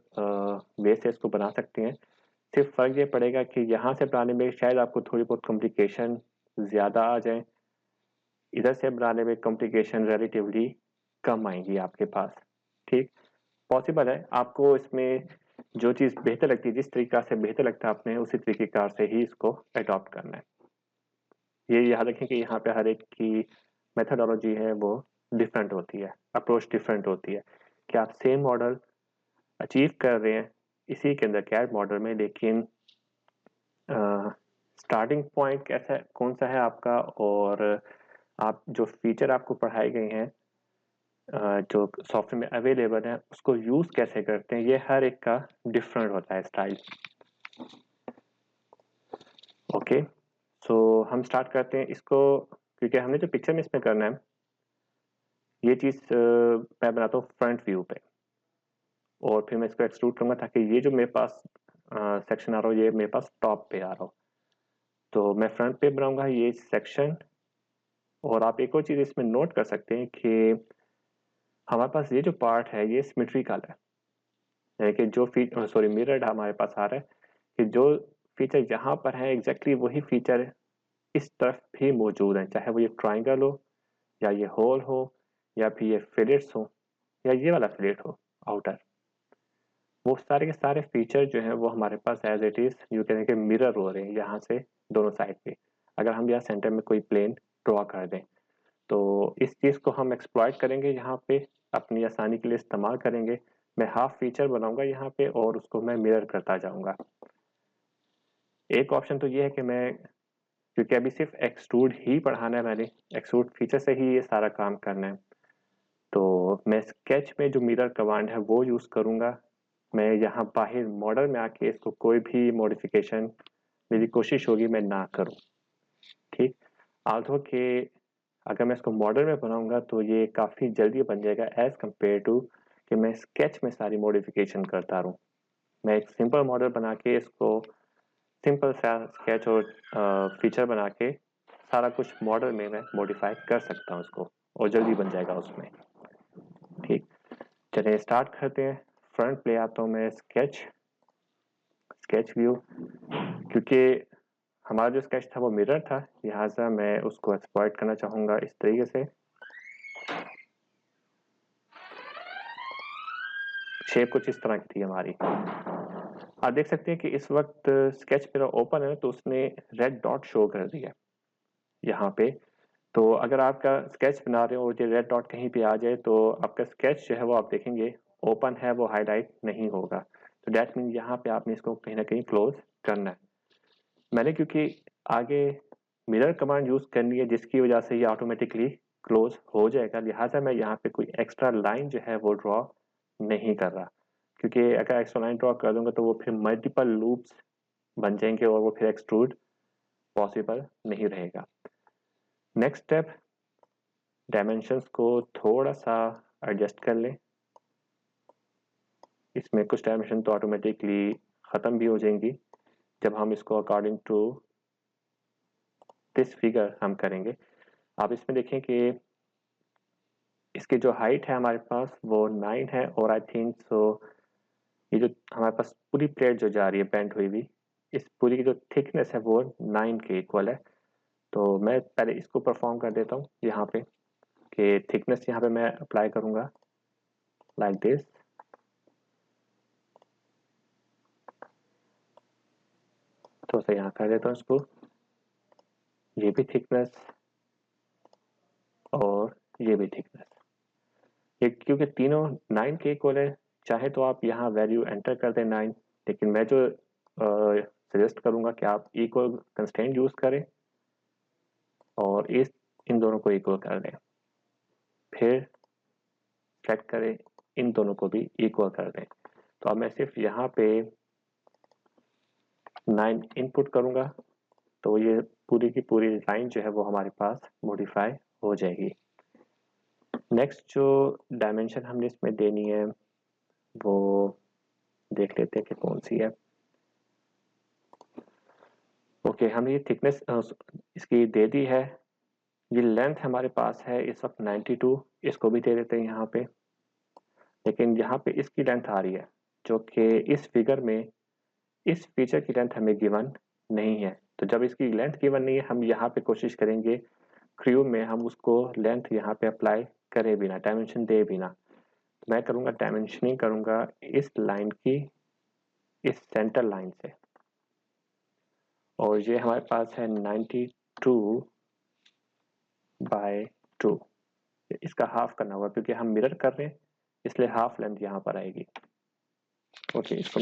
वे से इसको बना सकते हैं। सिर्फ फ़र्क ये पड़ेगा कि यहाँ से बनाने में शायद आपको थोड़ी बहुत कॉम्प्लिकेशन ज़्यादा आ जाए, इधर से बनाने में कॉम्प्लिकेशन रिलेटिवली कम आएंगी आपके पास। ठीक, पॉसिबल है आपको इसमें जो चीज़ बेहतर लगती है, जिस तरीका से बेहतर लगता है आपने उसी तरीक़ेकार से ही इसको अडॉप्ट करना है। ये याद रखें कि यहाँ पे हर एक की मेथडोलॉजी है वो डिफरेंट होती है, अप्रोच डिफरेंट होती है, कि आप सेम मॉडल अचीव कर रहे हैं इसी के अंदर कैड मॉडल में, लेकिन स्टार्टिंग पॉइंट कैसा है, कौन सा है आपका, और आप जो फीचर आपको पढ़ाए गए हैं जो सॉफ्टवेयर में अवेलेबल है उसको यूज़ कैसे करते हैं, ये हर एक का डिफरेंट होता है स्टाइल। ओके, सो हम स्टार्ट करते हैं इसको, क्योंकि हमने जो पिक्चर में इसमें करना है ये चीज़ मैं बनाता हूँ फ्रंट व्यू पे, और फिर मैं इसको एक्सट्रूड करूँगा ताकि ये जो मेरे पास सेक्शन आ रहा हो ये मेरे पास टॉप पे आ रहा हो। तो मैं फ्रंट पे बनाऊंगा ये सेक्शन। और आप एक और चीज़ इसमें नोट कर सकते हैं कि हमारे पास ये जो पार्ट है ये सिमेट्रिकल है, यानी कि जो मिरर्ड हमारे पास आ रहा है कि जो फीचर यहाँ पर है एग्जैक्टली वही फीचर इस तरफ भी मौजूद है, चाहे वो ये ट्राइंगल हो या ये होल हो या फिर ये फिलेट्स हो या ये वाला फिलेट हो आउटर, वो सारे के सारे फीचर जो हैं वो हमारे पास as it is you can के मिरर हो रहे हैं यहाँ से दोनों साइड पे। अगर हम यहाँ सेंटर में कोई प्लेन ड्रॉ कर दें तो इस चीज़ को हम एक्सप्लॉइट करेंगे, यहाँ पे अपनी आसानी के लिए इस्तेमाल करेंगे। मैं हाफ फीचर बनाऊंगा यहाँ पे और उसको मैं मिरर करता जाऊंगा। एक ऑप्शन तो ये है कि मैं, क्योंकि अभी सिर्फ एक्सट्रूड ही पढ़ाना है, मैंने एक्सट्रूड फीचर से ही ये सारा काम करना है, तो मैं स्केच में जो मिरर कमांड है वो यूज़ करूँगा। मैं यहाँ बाहर मॉडल में आके इसको कोई भी मॉडिफिकेशन मेरी कोशिश होगी मैं ना करूँ। ठीक, आल्थो के अगर मैं इसको मॉडल में बनाऊंगा तो ये काफ़ी जल्दी बन जाएगा एज़ कम्पेयर टू कि मैं स्केच में सारी मॉडिफिकेशन करता रहूँ। मैं एक सिंपल मॉडल बना के इसको सिंपल सा स्केच और फीचर बना के सारा कुछ मॉडल में मैं मॉडिफाई कर सकता हूँ इसको, और जल्दी बन जाएगा उसमें। ठीक, चलिए स्टार्ट करते हैं। फ्रंट पे आता हूँ मैं स्केच व्यू, क्योंकि हमारा जो स्केच था वो मिरर था, लिहाजा मैं उसको एक्सप्लॉइट करना चाहूँगा इस तरीके से। शेप कुछ इस तरह की थी हमारी। आप देख सकते हैं कि इस वक्त स्केच मेरा ओपन है तो उसने रेड डॉट शो कर दिया यहाँ पे। तो अगर आपका स्केच बना रहे हो और ये रेड डॉट कहीं पे आ जाए तो आपका स्केच जो है वो आप देखेंगे ओपन है, वो हाईलाइट नहीं होगा। तो डैट मीन यहाँ पे आपने इसको कहीं ना कहीं क्लोज करना है। मैंने क्योंकि आगे मिरर कमांड यूज़ करनी है जिसकी वजह से ये ऑटोमेटिकली क्लोज हो जाएगा, लिहाजा मैं यहाँ पे कोई एक्स्ट्रा लाइन जो है वो ड्रॉ नहीं कर रहा, क्योंकि अगर एक्स्ट्रा लाइन ड्रॉ कर दूंगा तो वो फिर मल्टीपल लूप्स बन जाएंगे और वो फिर एक्सट्रूड पॉसिबल नहीं रहेगा। नेक्स्ट स्टेप, डायमेंशंस को थोड़ा सा एडजस्ट कर लें। इसमें कुछ डायमेंशन तो ऑटोमेटिकली ख़त्म भी हो जाएंगी जब हम इसको अकॉर्डिंग टू दिस फिगर हम करेंगे। आप इसमें देखें कि इसकी जो हाइट है हमारे पास वो 9 है, और आई थिंक सो ये जो हमारे पास पूरी प्लेट जो जा रही है बेंड हुई हुई, इस पूरी की जो थिकनेस है वो 9 के इक्वल है। तो मैं पहले इसको परफॉर्म कर देता हूँ यहाँ पे, कि थिकनेस यहाँ पे मैं अप्लाई करूँगा लाइक दिस। तो से यहाँ कर देता हूँ इसको, ये भी थिकनेस और ये भी थिकनेस, ये क्योंकि तीनों 9 के इक्वल है। चाहे तो आप यहाँ वैल्यू एंटर कर दें 9, लेकिन मैं जो सजेस्ट करूँगा कि आप इक्वल कंस्ट्रेंट यूज़ करें और इन दोनों को इक्वल कर दें, फिर सेलेक्ट करें, इन दोनों को भी इक्वल कर दें। तो अब मैं सिर्फ यहाँ पे 9 इनपुट करूँगा, तो ये पूरी की पूरी लाइन जो है वो हमारे पास मॉडिफाई हो जाएगी। नेक्स्ट जो डायमेंशन हमने इसमें देनी है वो देख लेते हैं कि कौन सी है। ओके, हमने ये थिकनेस इसकी दे दी है। ये लेंथ हमारे पास है इस वक्त 92, इसको भी दे देते हैं यहाँ पे। लेकिन यहाँ पे इसकी लेंथ आ रही है जो कि इस फिगर में इस फीचर की लेंथ हमें गिवन नहीं है। तो जब इसकी लेंथ गिवन नहीं है, हम यहाँ पे कोशिश करेंगे क्रू में हम उसको लेंथ यहाँ पे अप्लाई करें बिना, डायमेंशन दे बिना। मैं करूँगा डायमेंशनिंग करूँगा इस लाइन की इस सेंटर लाइन से, और ये हमारे पास है 92/2। इसका हाफ करना होगा क्योंकि हम मिरर कर रहे हैं, इसलिए हाफ लेंथ यहाँ पर आएगी। ओके, इसको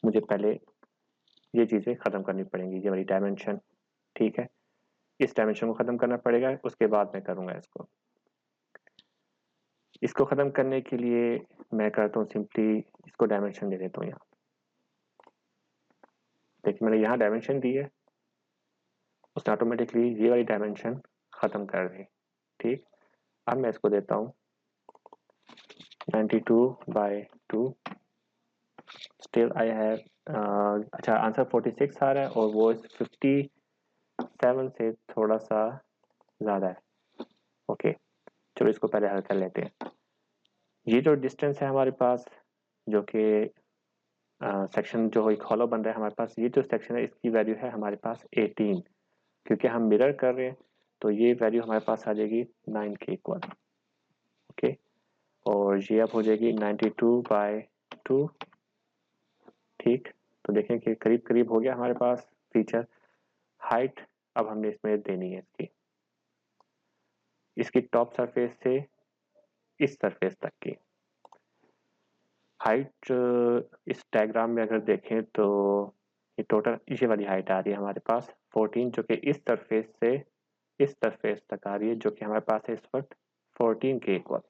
मुझे पहले ये चीज़ें ख़त्म करनी पड़ेंगी, ये वाली डायमेंशन, ठीक है। इस डायमेंशन को ख़त्म करना पड़ेगा, उसके बाद मैं करूँगा इसको। इसको ख़त्म करने के लिए मैं करता हूँ सिंपली इसको डायमेंशन दे देता हूँ यहाँ। देखिए मैंने यहाँ डायमेंशन दी है, उसने ऑटोमेटिकली ये वाली डायमेंशन ख़त्म कर दी, ठीक। अब मैं इसको देता हूँ 92/2। स्टिल आई हैव अच्छा आंसर 46 आ रहा है, और वो 57 से थोड़ा सा ज़्यादा है। ओके, चलो इसको पहले हल कर लेते हैं। ये जो डिस्टेंस है हमारे पास, जो कि सेक्शन जो एक हॉलो बन रहा है हमारे पास, ये जो सेक्शन है इसकी वैल्यू है हमारे पास 18। क्योंकि हम मिरर कर रहे हैं तो ये वैल्यू हमारे पास आ जाएगी 9 के इक्वल। ओके, और ये अब हो जाएगी 92/2, ठीक। तो देखें कि करीब करीब हो गया हमारे पास फीचर। हाइट अब हमने इसमें देनी है इसकी टॉप सरफेस से इस सरफेस तक की हाइट। इस डायग्राम में अगर देखें तो ये टोटल ये वाली हाइट आ रही है हमारे पास 14, जो कि इस सरफेस से इस सरफेस तक आ रही है, जो कि हमारे पास है इस वक्त 14 के इक्वल।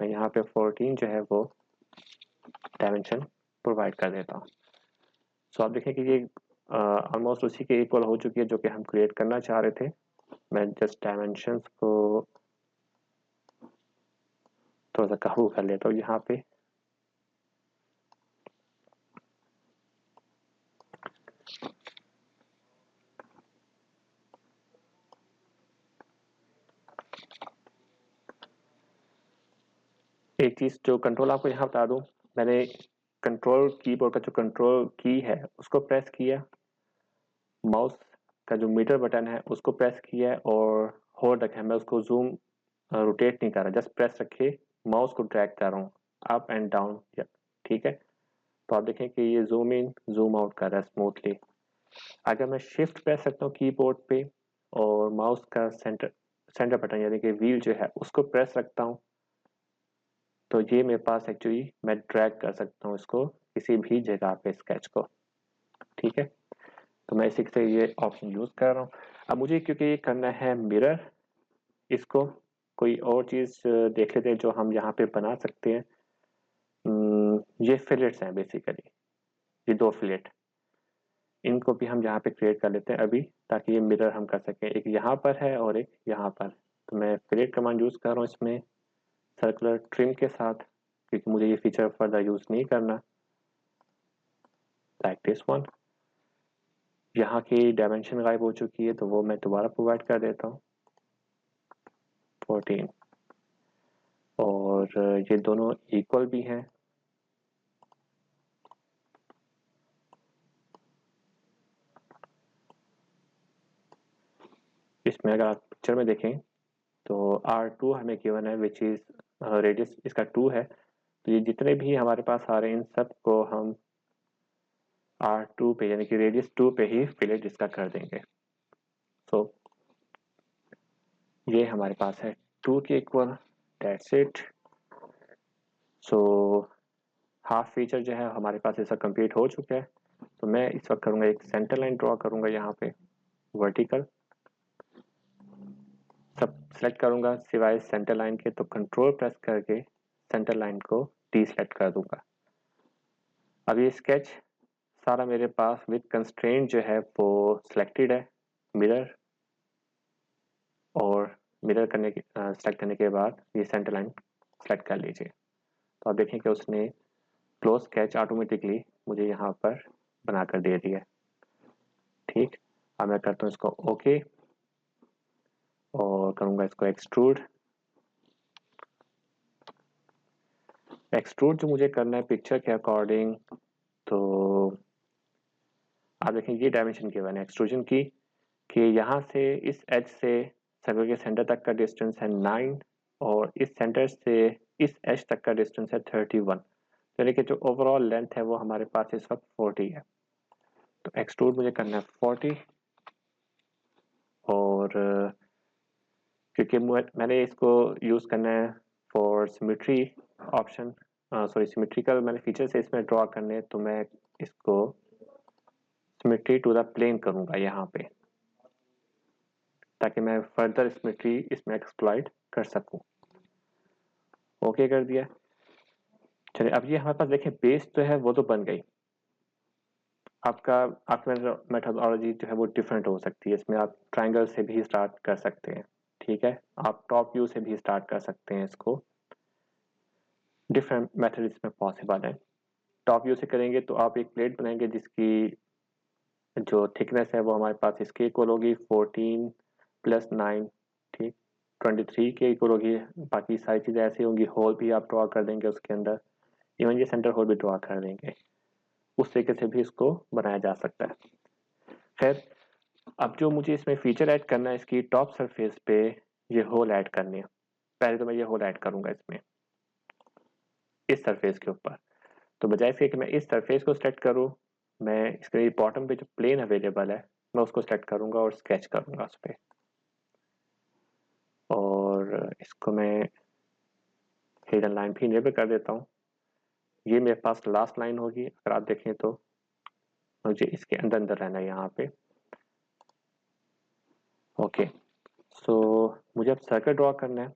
मैं यहाँ पे 14 जो है वो डायमेंशन प्रोवाइड कर देता हूँ। सो आप देखें कि ये ऑलमोस्ट उसी के इक्वल हो चुकी है जो कि हम क्रिएट करना चाह रहे थे। मैं जस्ट डायमेंशंस को थोड़ा सा काबू कर लेता हूँ यहाँ पे। एक चीज़ जो कंट्रोल आपको यहाँ बता दूँ, मैंने कंट्रोल कीबोर्ड का जो कंट्रोल की है उसको प्रेस किया, माउस का जो मीटर बटन है उसको प्रेस किया है और होल्ड रखा है। मैं उसको जूम रोटेट नहीं कर रहा, जस्ट प्रेस रखे माउस को ड्रैग कर रहा हूँ अप एंड डाउन, ठीक है। तो आप देखें कि ये जूम इन जूम आउट कर रहा है स्मूथली। अगर मैं शिफ्ट प्रेस करता हूँ कीबोर्ड पे और माउस का सेंटर बटन यानी कि व्हील जो है उसको प्रेस रखता हूँ, तो ये मेरे पास एक्चुअली मैं ड्रैग कर सकता हूँ इसको किसी भी जगह पे स्केच को, ठीक है। तो मैं इसी से ये ऑप्शन यूज़ कर रहा हूँ। अब मुझे क्योंकि ये करना है मिरर, इसको कोई और चीज़ देख लेते हैं जो हम यहाँ पे बना सकते हैं। ये फिलेट्स हैं बेसिकली, ये 2 फिलेट, इनको भी हम यहाँ पे क्रिएट कर लेते हैं अभी, ताकि ये मिरर हम कर सकें। एक यहाँ पर है और एक यहाँ पर। तो मैं फिलेट कमांड यूज़ कर रहा हूँ इसमें सर्कुलर ट्रिम के साथ, क्योंकि मुझे ये फीचर फर्दर यूज़ नहीं करना। Like this one. यहाँ की डायमेंशन गायब हो चुकी है तो वो मैं दोबारा प्रोवाइड कर देता हूँ 14। और ये दोनों इक्वल भी हैं। इसमें अगर आप पिक्चर में देखें तो R2 हमें गिवन है विच इज रेडियस इसका 2 है, तो ये जितने भी हमारे पास आ रहे हैं इन सब को हम R2 पे यानी कि रेडियस 2 पे ही फिलेट इसका कर देंगे। सो ये हमारे पास है 2 के equal, that's it. So half feature जो है हमारे पास इसका कंप्लीट हो चुका है। तो मैं इस वक्त करूँगा एक सेंटर लाइन ड्रॉ करूँगा यहाँ पे वर्टिकल, सब सेलेक्ट करूँगा सिवाय सेंटर लाइन के, तो कंट्रोल प्रेस करके सेंटर लाइन को डीसेलेक्ट कर दूंगा। अब ये स्केच सारा मेरे पास विद कंस्ट्रेंट जो है वो सिलेक्टेड है, मिरर, और मिरर करने के सेलेक्ट करने के बाद ये सेंटर लाइन सेलेक्ट कर लीजिए। तो आप देखें कि उसने क्लोज स्केच ऑटोमेटिकली मुझे यहाँ पर बना कर दे दिया। ठीक, अब मैं करता हूँ इसको ओके और करूँगा इसको एक्सट्रूड। एक्सट्रूड जो मुझे करना है पिक्चर के अकॉर्डिंग, तो आप देखें ये डायमेंशन गिवन है एक्सट्रूजन की कि यहाँ से इस एज से सर्कल के सेंटर तक का डिस्टेंस है 9 और इस सेंटर से इस एज तक का डिस्टेंस है 31, यानी कि जो ओवरऑल लेंथ है वो हमारे पास इस वक्त 40 है। तो एक्सट्रूड मुझे करना है 40, और क्योंकि मैंने इसको यूज़ करना है for symmetry option, sorry symmetrical मैंने फीचर्स इसमें ड्रॉ करने हैं, तो मैं इसको सिमेट्री टू द प्लेन करूँगा यहाँ पे, ताकि मैं फर्दर सिमेट्री इसमें एक्सप्लॉइट कर सकूँ। ओके कर दिया। चलिए अब ये हमारे पास देखें बेस जो है वो तो बन गई। आपकी मेथोडोलॉजी जो है वो डिफरेंट हो सकती है, इसमें आप ट्रायंगल से भी स्टार्ट कर सकते हैं, ठीक है, आप टॉप व्यू से भी स्टार्ट कर सकते हैं, इसको डिफरेंट मेथड इसमें पॉसिबल है। टॉप व्यू से करेंगे तो आप एक प्लेट बनाएंगे जिसकी जो थिकनेस है वो हमारे पास इसके इक्वल होगी 14 + 9, ठीक, 23 के इक्वल होगी। बाकी सारी चीज़ें ऐसी होंगी, होल भी आप ड्रॉ कर देंगे उसके अंदर, इवन ये सेंटर होल भी ड्रॉ कर देंगे, उस तरीके से भी इसको बनाया जा सकता है। खैर, अब जो मुझे इसमें फीचर ऐड करना है, इसकी टॉप सरफेस पे ये होल ऐड करनी है। पहले तो मैं ये होल ऐड करूंगा इसमें इस सरफेस के ऊपर। तो बजाय इसके कि मैं इस सरफेस को सेलेक्ट करूं, मैं इसके बॉटम पे जो प्लेन अवेलेबल है मैं उसको सेलेक्ट करूंगा और स्केच करूंगा उस पर, और इसको मैं हिडन लाइन भी इनेबल कर देता हूँ। ये मेरे पास लास्ट लाइन होगी, अगर आप देखें तो मुझे इसके अंदर अंदर रहना है यहाँ पे। ओके, सो मुझे अब सर्कल ड्रॉ करना है।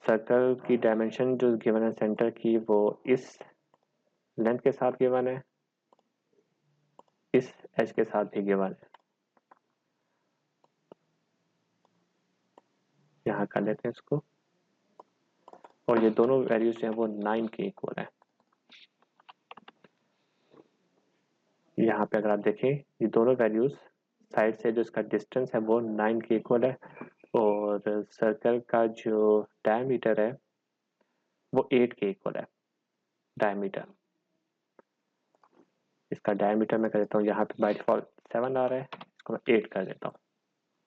सर्कल की डायमेंशन जो गिवन है सेंटर की वो इस लेंथ के साथ गिवन है, इस एज के साथ भी गिवन है। यहाँ कर लेते हैं इसको, और ये दोनों वैल्यूज जो है वो 9 के इक्वल है। यहाँ पे अगर आप देखें ये दोनों वैल्यूज साइड से जो इसका डिस्टेंस है वो 9 के इक्वल है, और सर्कल का जो डायमीटर है वो 8 के इक्वल है। डायमीटर, इसका डायमीटर मैं कर देता हूँ यहाँ पे बाय डिफॉल्ट 7 आ रहा है, इसको मैं 8 कर देता हूँ।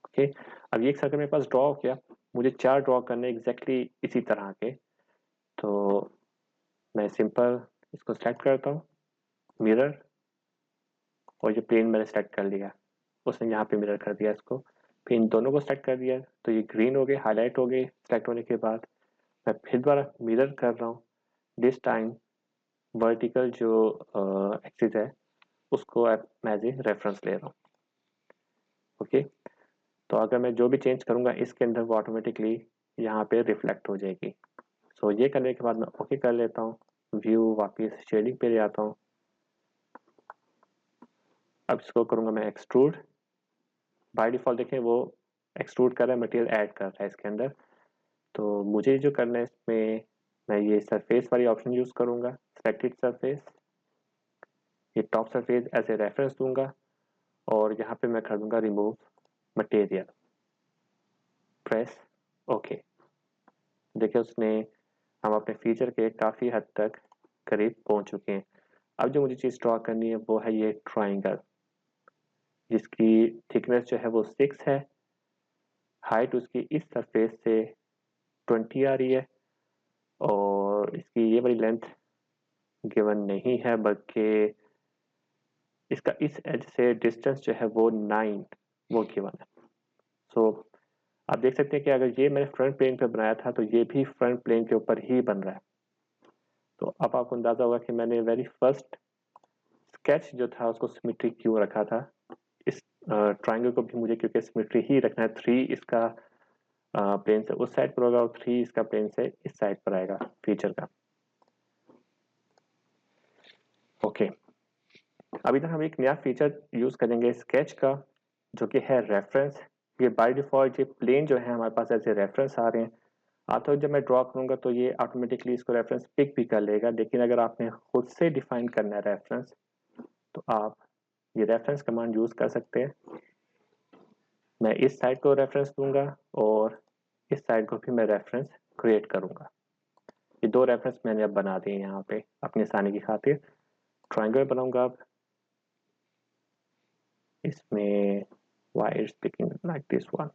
ओके, अब ये एक सर्कल मेरे पास ड्रॉ हो गया, मुझे 4 ड्रॉ करने एग्जैक्टली इसी तरह के। तो मैं सिंपल इसको सेलेक्ट करता हूँ, मिरर, और ये प्लेन मैंने सेलेक्ट कर लिया, उसने यहाँ पे मिरर कर दिया इसको, फिर इन दोनों को सेलेक्ट कर दिया तो ये ग्रीन हो गए, हाईलाइट हो गए। सेलेक्ट होने के बाद मैं फिर दोबारा मिरर कर रहा हूँ, दिस टाइम वर्टिकल जो एक्सिस है उसको मैं एज ए रेफरेंस ले रहा हूँ। ओके, तो अगर मैं जो भी चेंज करूँगा इसके अंदर वो ऑटोमेटिकली यहाँ पे रिफ्लेक्ट हो जाएगी। सो ये करने के बाद मैं ओके कर लेता हूँ, व्यू वापस शेडिंग पे ले आता हूँ। अब इसको करूँगा मैं एक्सट्रूड। बाय डिफॉल्ट देखें वो एक्सट्रूड कर रहा है, मटेरियल ऐड कर रहा है इसके अंदर। तो मुझे जो करना है इसमें, मैं ये सरफेस वाली ऑप्शन यूज़ करूँगा, सेलेक्टेड सरफेस, ये top surface as a reference दूंगा, और यहाँ पे मैं कर दूंगा रिमूव मटेरियल, प्रेस ओके। देखिए उसने हम अपने फीचर के काफ़ी हद तक करीब पहुंच चुके हैं। अब जो मुझे चीज़ ड्रॉ करनी है वो है ये ट्राइंगल, जिसकी थिकनेस जो है वो 6 है, हाइट उसकी इस सरफेस से 20 आ रही है, और इसकी ये वाली लेंथ गिवन नहीं है, बल्कि इसका इस एज से डिस्टेंस जो है वो 9 वो गिवन है। सो आप देख सकते हैं कि अगर ये मैंने फ्रंट प्लेन पे बनाया था तो ये भी फ्रंट प्लेन के ऊपर ही बन रहा है। तो अब आपको अंदाजा होगा कि मैंने वेरी फर्स्ट स्केच जो था उसको सिमेट्री क्यों रखा था। इस ट्राइंगल को भी मुझे क्योंकि सिमेट्री ही रखना है। 3 इसका प्लेन से उस साइड पर होगा और 3 इसका प्लेन से इस साइड पर आएगा फीचर का। ओके, अब इधर हम एक नया फीचर यूज करेंगे स्केच का, जो कि है रेफरेंस। ये बाय डिफॉल्ट ये प्लेन जो है हमारे पास ऐसे रेफरेंस आ रहे हैं। तो जब मैं ड्रॉ करूंगा तो ये ऑटोमेटिकली इसको रेफरेंस पिक भी कर लेगा, लेकिन अगर आपने खुद से डिफाइन करना है रेफरेंस तो आप ये रेफरेंस कमांड यूज कर सकते हैं। मैं इस साइड को रेफरेंस दूंगा और इस साइड को भी मैं रेफरेंस क्रिएट करूंगा। ये 2 रेफरेंस मैंने अब बना दिए यहाँ पे अपनी आसानी की खातिर। ट्राइंगल बनाऊंगा अब, इसमें why it's picking like this one,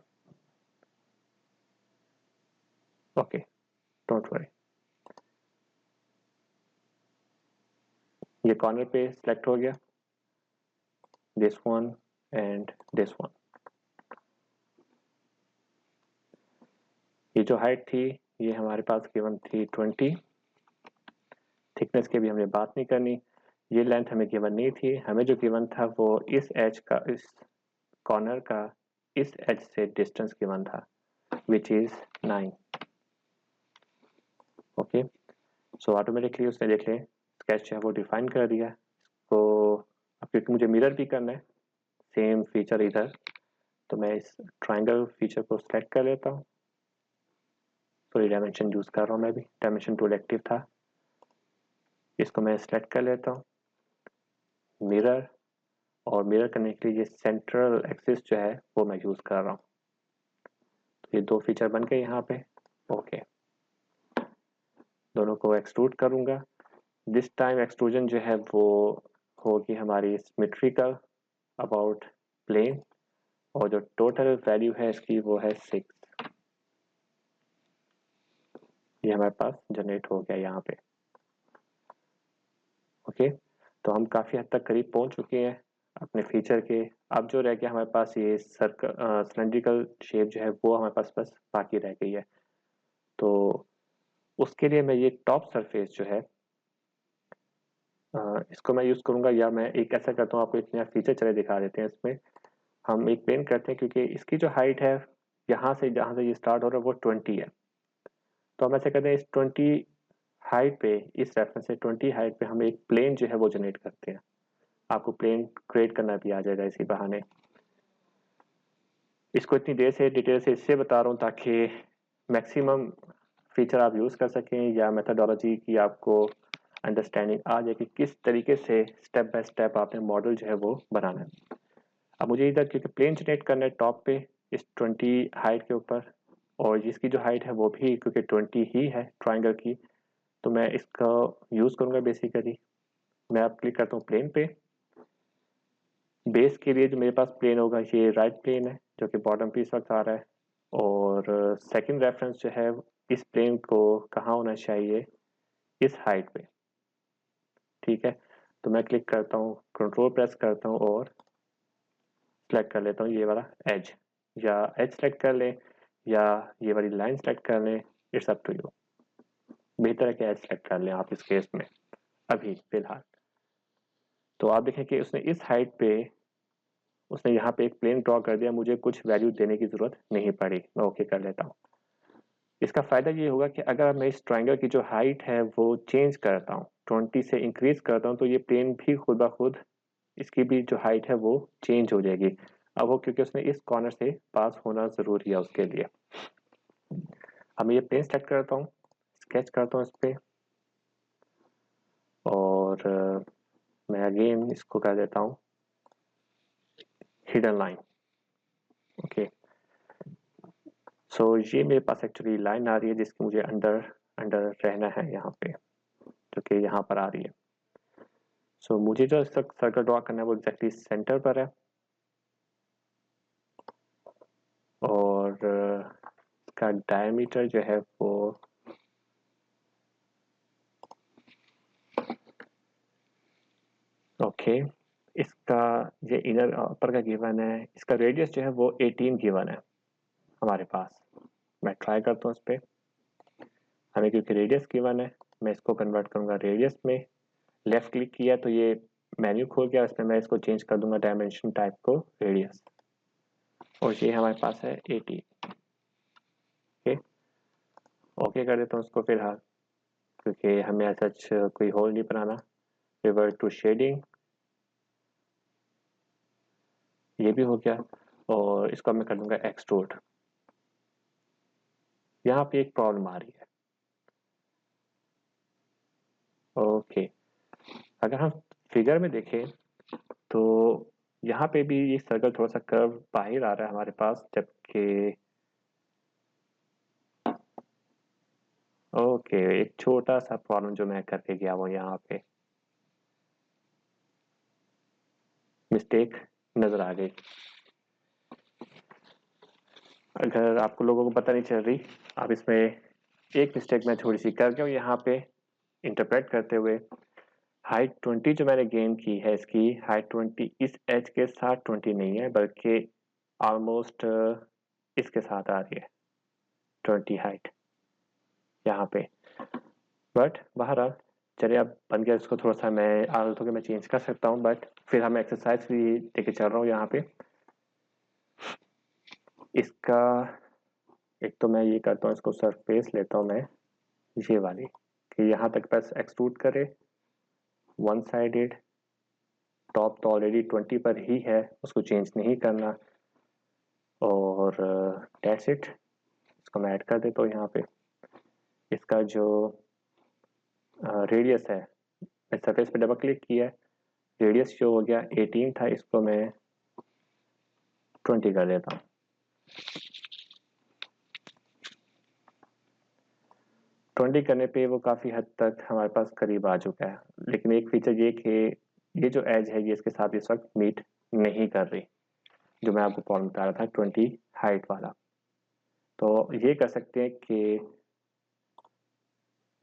okay, don't worry। ये कॉर्नर पे सिलेक्ट हो गया, this one and this one। ये जो हाइट थी ये हमारे पास गिवन थी 20। थिकनेस की भी हमने बात नहीं करनी, ये लेंथ हमें गिवन नहीं थी। हमें जो गिवन था वो इस एज का, इस कॉर्नर का इस एज से डिस्टेंस गिवन था, which is 9। Okay, so automatically उसने देख लें स्केच है वो डिफाइन कर दिया। तो अब क्योंकि मुझे मिरर भी करना है सेम फीचर इधर, तो मैं इस ट्राइंगल फीचर को सेलेक्ट कर लेता हूँ। सॉरी, डायमेंशन यूज कर रहा हूँ मैं भी, डायमेंशन टूल एक्टिव था। इसको मैं सेलेक्ट कर लेता हूँ, मिरर, और मिरर करने के लिए ये सेंट्रल एक्सिस जो है वो मैं यूज कर रहा हूँ। तो ये 2 फीचर बन गए यहाँ पे। ओके, दोनों को एक्सट्रूड करूंगा। दिस टाइम एक्सट्रूजन जो है वो होगी हमारी सिमेट्रिकल अबाउट प्लेन, और जो टोटल वैल्यू है इसकी वो है 6। ये हमारे पास जनरेट हो गया यहाँ पे। ओके, तो हम काफ़ी हद तक करीब पहुंच चुके हैं अपने फीचर के। अब जो रह गया हमारे पास ये सर्कल सिलेंड्रिकल शेप जो है वो हमारे पास बस बाकी रह गई है। तो उसके लिए मैं ये टॉप सरफेस जो है इसको मैं यूज़ करूँगा, या मैं एक ऐसा करता हूँ, आपको एक नया फीचर चले दिखा देते हैं। इसमें हम एक प्लेन करते हैं क्योंकि इसकी जो हाइट है यहाँ से जहाँ से ये स्टार्ट हो रहा है वो 20 है। तो हम ऐसे करते हैं, इस 20 हाइट पे, इस रेफरेंस से 20 हाइट पे हम एक प्लेन जो है वो जनरेट करते हैं। आपको प्लेन क्रिएट करना भी आ जाएगा इसी बहाने। इसको इतनी देर से डिटेल से इससे बता रहा हूँ ताकि मैक्सिमम फीचर आप यूज़ कर सकें, या मेथडोलॉजी की आपको अंडरस्टैंडिंग आ जाए कि किस तरीके से स्टेप बाय स्टेप आपने मॉडल जो है वो बनाना है। अब मुझे इधर क्योंकि प्लेन जनरेट करना है टॉप पे इस 20 हाइट के ऊपर, और जिसकी जो हाइट है वो भी क्योंकि 20 ही है ट्राइंगल की, तो मैं इसका यूज़ करूँगा बेसिकली। मैं अब क्लिक करता हूँ प्लेन पे। बेस के लिए जो मेरे पास प्लेन होगा ये राइट प्लेन है जो कि बॉटम पे इस वक्त आ रहा है, और सेकंड रेफरेंस जो है इस प्लेन को कहाँ होना चाहिए, इस हाइट पे। ठीक है, तो मैं क्लिक करता हूँ, कंट्रोल प्रेस करता हूँ और सेलेक्ट कर लेता हूँ ये वाला एज, या एज सेलेक्ट कर लें या ये वाली लाइन सेलेक्ट कर लें, इट्स अप टू यू। बेहतर है कि एज सेलेक्ट कर लें आप इस केस में अभी फिलहाल। तो आप देखें कि उसने इस हाइट पे, उसने यहाँ पे एक प्लेन ड्रॉ कर दिया, मुझे कुछ वैल्यू देने की ज़रूरत नहीं पड़ी। मैं ओके कर लेता हूँ। इसका फ़ायदा ये होगा कि अगर मैं इस ट्राइंगल की जो हाइट है वो चेंज करता हूँ, 20 से इंक्रीज करता हूँ, तो ये प्लेन भी खुद ब खुद इसकी भी जो हाइट है वो चेंज हो जाएगी। अब वो क्योंकि उसने इस कॉर्नर से पास होना ज़रूरी है उसके लिए। अब मैं ये प्लेन सेलेक्ट करता हूँ, स्केच करता हूँ इस पर, और मैं अगेन इसको कर देता हूँ हिडन लाइन। ओके, सो ये मेरे पास एक्चुअली लाइन आ रही है जिसकी मुझे अंडर अंडर रहना है यहाँ पे, जो कि यहाँ पर आ रही है। सो मुझे जो सर्कल ड्रॉ करना है वो एग्जैक्टली सेंटर पर है, और इसका डायमीटर जो है वो ओके इसका ये इनर अपर का गिवन है, इसका रेडियस जो है वो 18 गिवन है हमारे पास। मैं ट्राई करता हूँ इस पर, हमें क्योंकि रेडियस गिवन है मैं इसको कन्वर्ट करूँगा रेडियस में। लेफ्ट क्लिक किया तो ये मेन्यू खोल गया, इसमें मैं इसको चेंज कर दूंगा डायमेंशन टाइप को रेडियस, और ये हमारे पास है 80। ओके ओके कर देता हूँ उसको फिलहाल, क्योंकि हमें ऐसा कोई होल नहीं बनाना। रिवर्ट टू शेडिंग, ये भी हो गया, और इसको मैं कर दूंगा एक्सट्रूड। यहाँ पे एक प्रॉब्लम आ रही है। ओके अगर हम फिगर में देखें तो यहाँ पे भी ये सर्कल थोड़ा सा कर्व बाहर आ रहा है हमारे पास, जबकि ओके एक छोटा सा प्रॉब्लम जो मैं करके गया वो यहाँ पे मिस्टेक नजर आ गई। अगर आपको लोगों को पता नहीं चल रही, आप इसमें एक मिस्टेक मैं थोड़ी सी कर गया हूँ यहाँ पे इंटरप्रेट करते हुए। हाइट 20 जो मैंने गेन की है, इसकी हाइट 20 इस एज के साथ 20 नहीं है, बल्कि ऑलमोस्ट इसके साथ आ रही है 20 हाइट यहाँ पे। बट बहरहाल चलिए, अब बन गया, इसको थोड़ा सा मैं आदत हो के मैं चेंज कर सकता हूँ, बट फिर हम एक्सरसाइज भी लेके चल रहा हूँ यहाँ पे। इसका एक तो मैं ये करता हूँ, इसको सरफेस लेता हूँ मैं ये वाली, कि यहाँ तक बस एक्सट्रूड करे वन साइडेड। टॉप तो ऑलरेडी 20 पर ही है, उसको चेंज नहीं करना, और दैट्स इट। इसको मैं ऐड कर देता हूँ यहाँ पे। इसका जो रेडियस है, मैं सरफेस पे डबल क्लिक किया, रेडियस जो हो गया 18 था, इसको मैं 20 कर देता हूँ। ट्वेंटी करने पे वो काफ़ी हद तक हमारे पास करीब आ चुका है, लेकिन एक फीचर ये कि ये जो एज है ये इसके साथ इस वक्त मीट नहीं कर रही, जो मैं आपको प्रॉब्लम बता रहा था 20 हाइट वाला। तो ये कर सकते हैं कि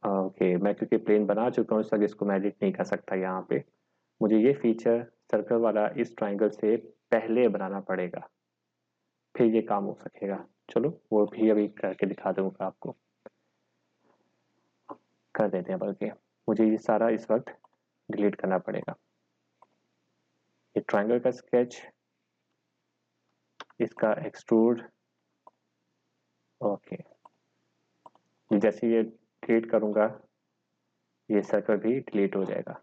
ओके मैं क्योंकि प्लेन बना चुका हूँ, इस वक्त इसको मैं एडिट नहीं कर सकता यहाँ पे। मुझे ये फीचर सर्कल वाला इस ट्राइंगल से पहले बनाना पड़ेगा, फिर ये काम हो सकेगा। चलो वो भी अभी करके दिखा दूंगा आपको। कर देते हैं, बल्कि मुझे ये सारा इस वक्त डिलीट करना पड़ेगा। ये ट्राइंगल का स्केच, इसका एक्सट्रूड, ओके जैसे ये डिलीट करूंगा ये सर्कल भी डिलीट हो जाएगा।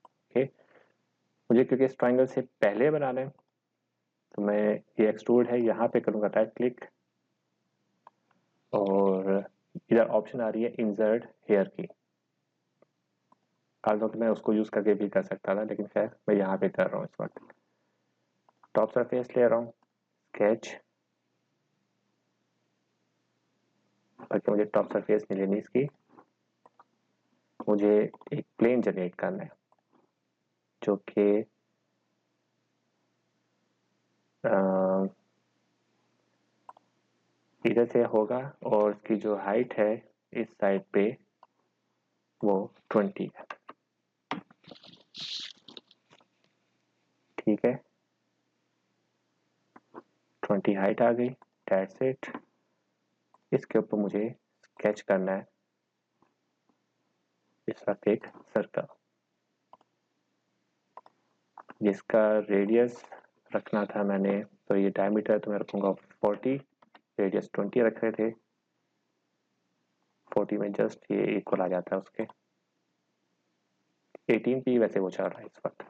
ओके मुझे क्योंकि इस ट्राइंगल से पहले बनाना है, तो मैं ये एक्सट्रूड है यहाँ पे करूंगा राइट क्लिक, और इधर ऑप्शन आ रही है इंसर्ट हेयर की। काल मैं उसको यूज करके भी कर सकता था, लेकिन खैर मैं यहाँ पे कर रहा हूँ इस वक्त। टॉप सरफेस ले रहा हूँ, स्केच, बल्कि मुझे टॉप सरफेस नहीं लेनी इसकी, मुझे एक प्लेन जनरेट करना है जो कि इधर से होगा, और इसकी जो हाइट है इस साइड पे वो 20 है। ठीक है 20 हाइट आ गई, दैट्स इट। इसके ऊपर मुझे स्केच करना है इस वक्त एक सर्कल, जिसका रेडियस रखना था मैंने, तो ये डायमीटर तो मैं रखूंगा 40, रेडियस 20 रख रहे थे। 40 में जस्ट ये इक्वल आ जाता है उसके। 18 पे वैसे वो चल रहा है इस वक्त,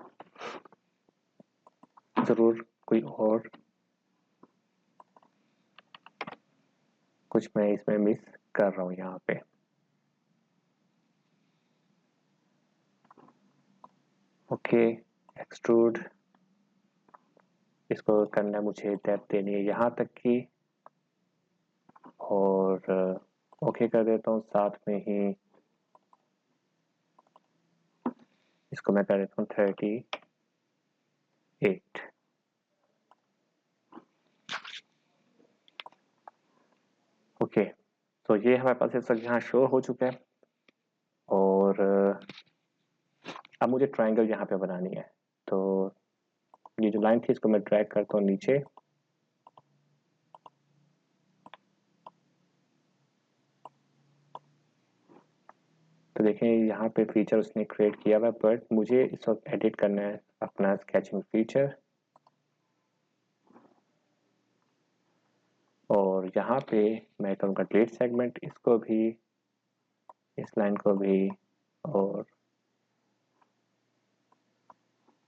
जरूर कोई और कुछ मैं इसमें मिस कर रहा हूँ यहाँ पे। ओके एक्सट्रूड, इसको करना मुझे डेप्थ देनी है यहाँ तक की और ओके कर देता हूँ। साथ में ही इसको मैं कर देता हूँ 38। ओके, तो ये हमारे पास इस वक्त यहाँ शो हो चुका है। और अब मुझे ट्रायंगल यहाँ पे बनानी है। तो ये जो लाइन थी इसको मैं ड्रैग करता हूँ नीचे। तो देखें यहाँ पे फीचर उसने क्रिएट किया हुआ है, बट मुझे इस वक्त एडिट करना है अपना स्केचिंग फीचर। और यहाँ पे मैं करूँगा डिलीट सेगमेंट, इसको भी, इस लाइन को भी, और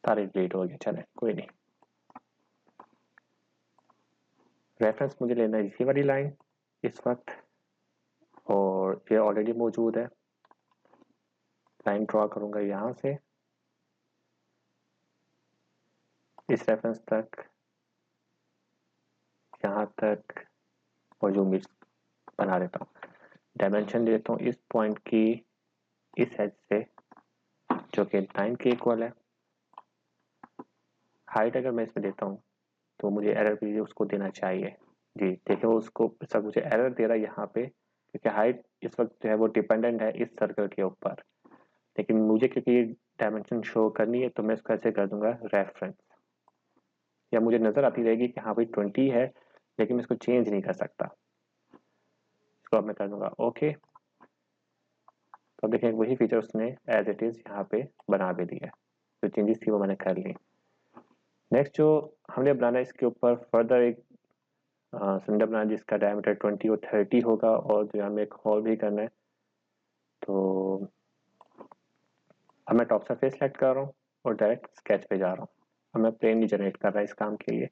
सारे डिलीट हो गए। चले कोई नहीं। रेफरेंस मुझे लेना है इसी वाली लाइन इस वक्त, और ये ऑलरेडी मौजूद है। लाइन ड्रॉ करूँगा यहाँ से इस रेफरेंस तक, यहाँ तक, और जो मिर्च बना देता हूँ। डायमेंशन देता हूँ इस पॉइंट की इस एज से, जो कि 9 के इक्वल है। हाइट अगर मैं इसमें देता हूँ तो मुझे एरर भी उसको देना चाहिए। जी देखिए, वो उसको सब मुझे एरर दे रहा है यहाँ पे, क्योंकि हाइट इस वक्त जो है वो डिपेंडेंट है इस सर्कल के ऊपर। लेकिन मुझे क्योंकि ये डायमेंशन शो करनी है तो मैं इसको ऐसे कर दूंगा रेफरेंस, या मुझे नज़र आती रहेगी कि हाँ भाई 20 है, लेकिन मैं इसको चेंज नहीं कर सकता। इसको अब मैं कर दूंगा ओके। तो देखें वही फीचर उसने एज इट इज़ यहाँ पे बना भी दिया है। जो चेंजेस थी वो मैंने कर ली। नेक्स्ट जो हमने बनाना है, इसके ऊपर फर्दर एक सिलेंडर बनाना जिसका डायमीटर 20 और 30 होगा, और जो हमें एक होल भी करना है। तो अब मैं टॉप सरफेस सेलेक्ट कर रहा हूँ और डायरेक्ट स्केच पे जा रहा हूँ। अब मैं प्लेन नहीं जनरेट कर रहा इस काम के लिए,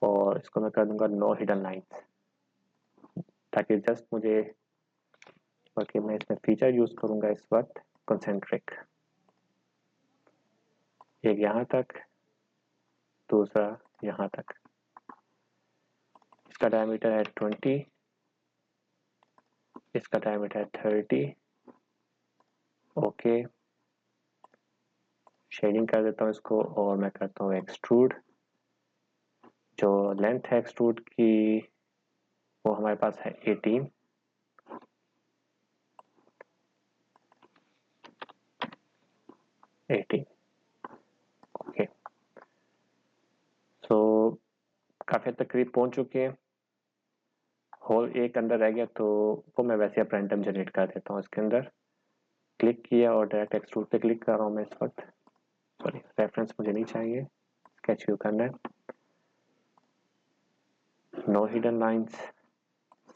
और इसको मैं कर दूंगा नो हिडन लाइंस, ताकि जस्ट मुझे, बल्कि मैं इसमें फीचर यूज करूंगा इस वक्त कंसेंट्रिक। एक यहाँ तक, दूसरा यहाँ तक। इसका डायमीटर है 20, इसका डायमीटर है 30। ओके, शेडिंग कर देता हूँ इसको, और मैं करता हूँ एक्सट्रूड। जो लेंथ है एक्सट्रूड की वो हमारे पास है 18। ओके, सो काफ़ी हद तक करीब पहुँच चुके हैं। होल एक अंदर रह गया, तो वो मैं वैसे अब रैंडम जनरेट कर देता हूँ इसके अंदर। क्लिक किया और डायरेक्ट एक्सट्रूड पे क्लिक कर रहा हूँ मैं इस वक्त। सॉरी, रेफरेंस मुझे नहीं चाहिए, स्केच व्यू करना है। No hidden lines,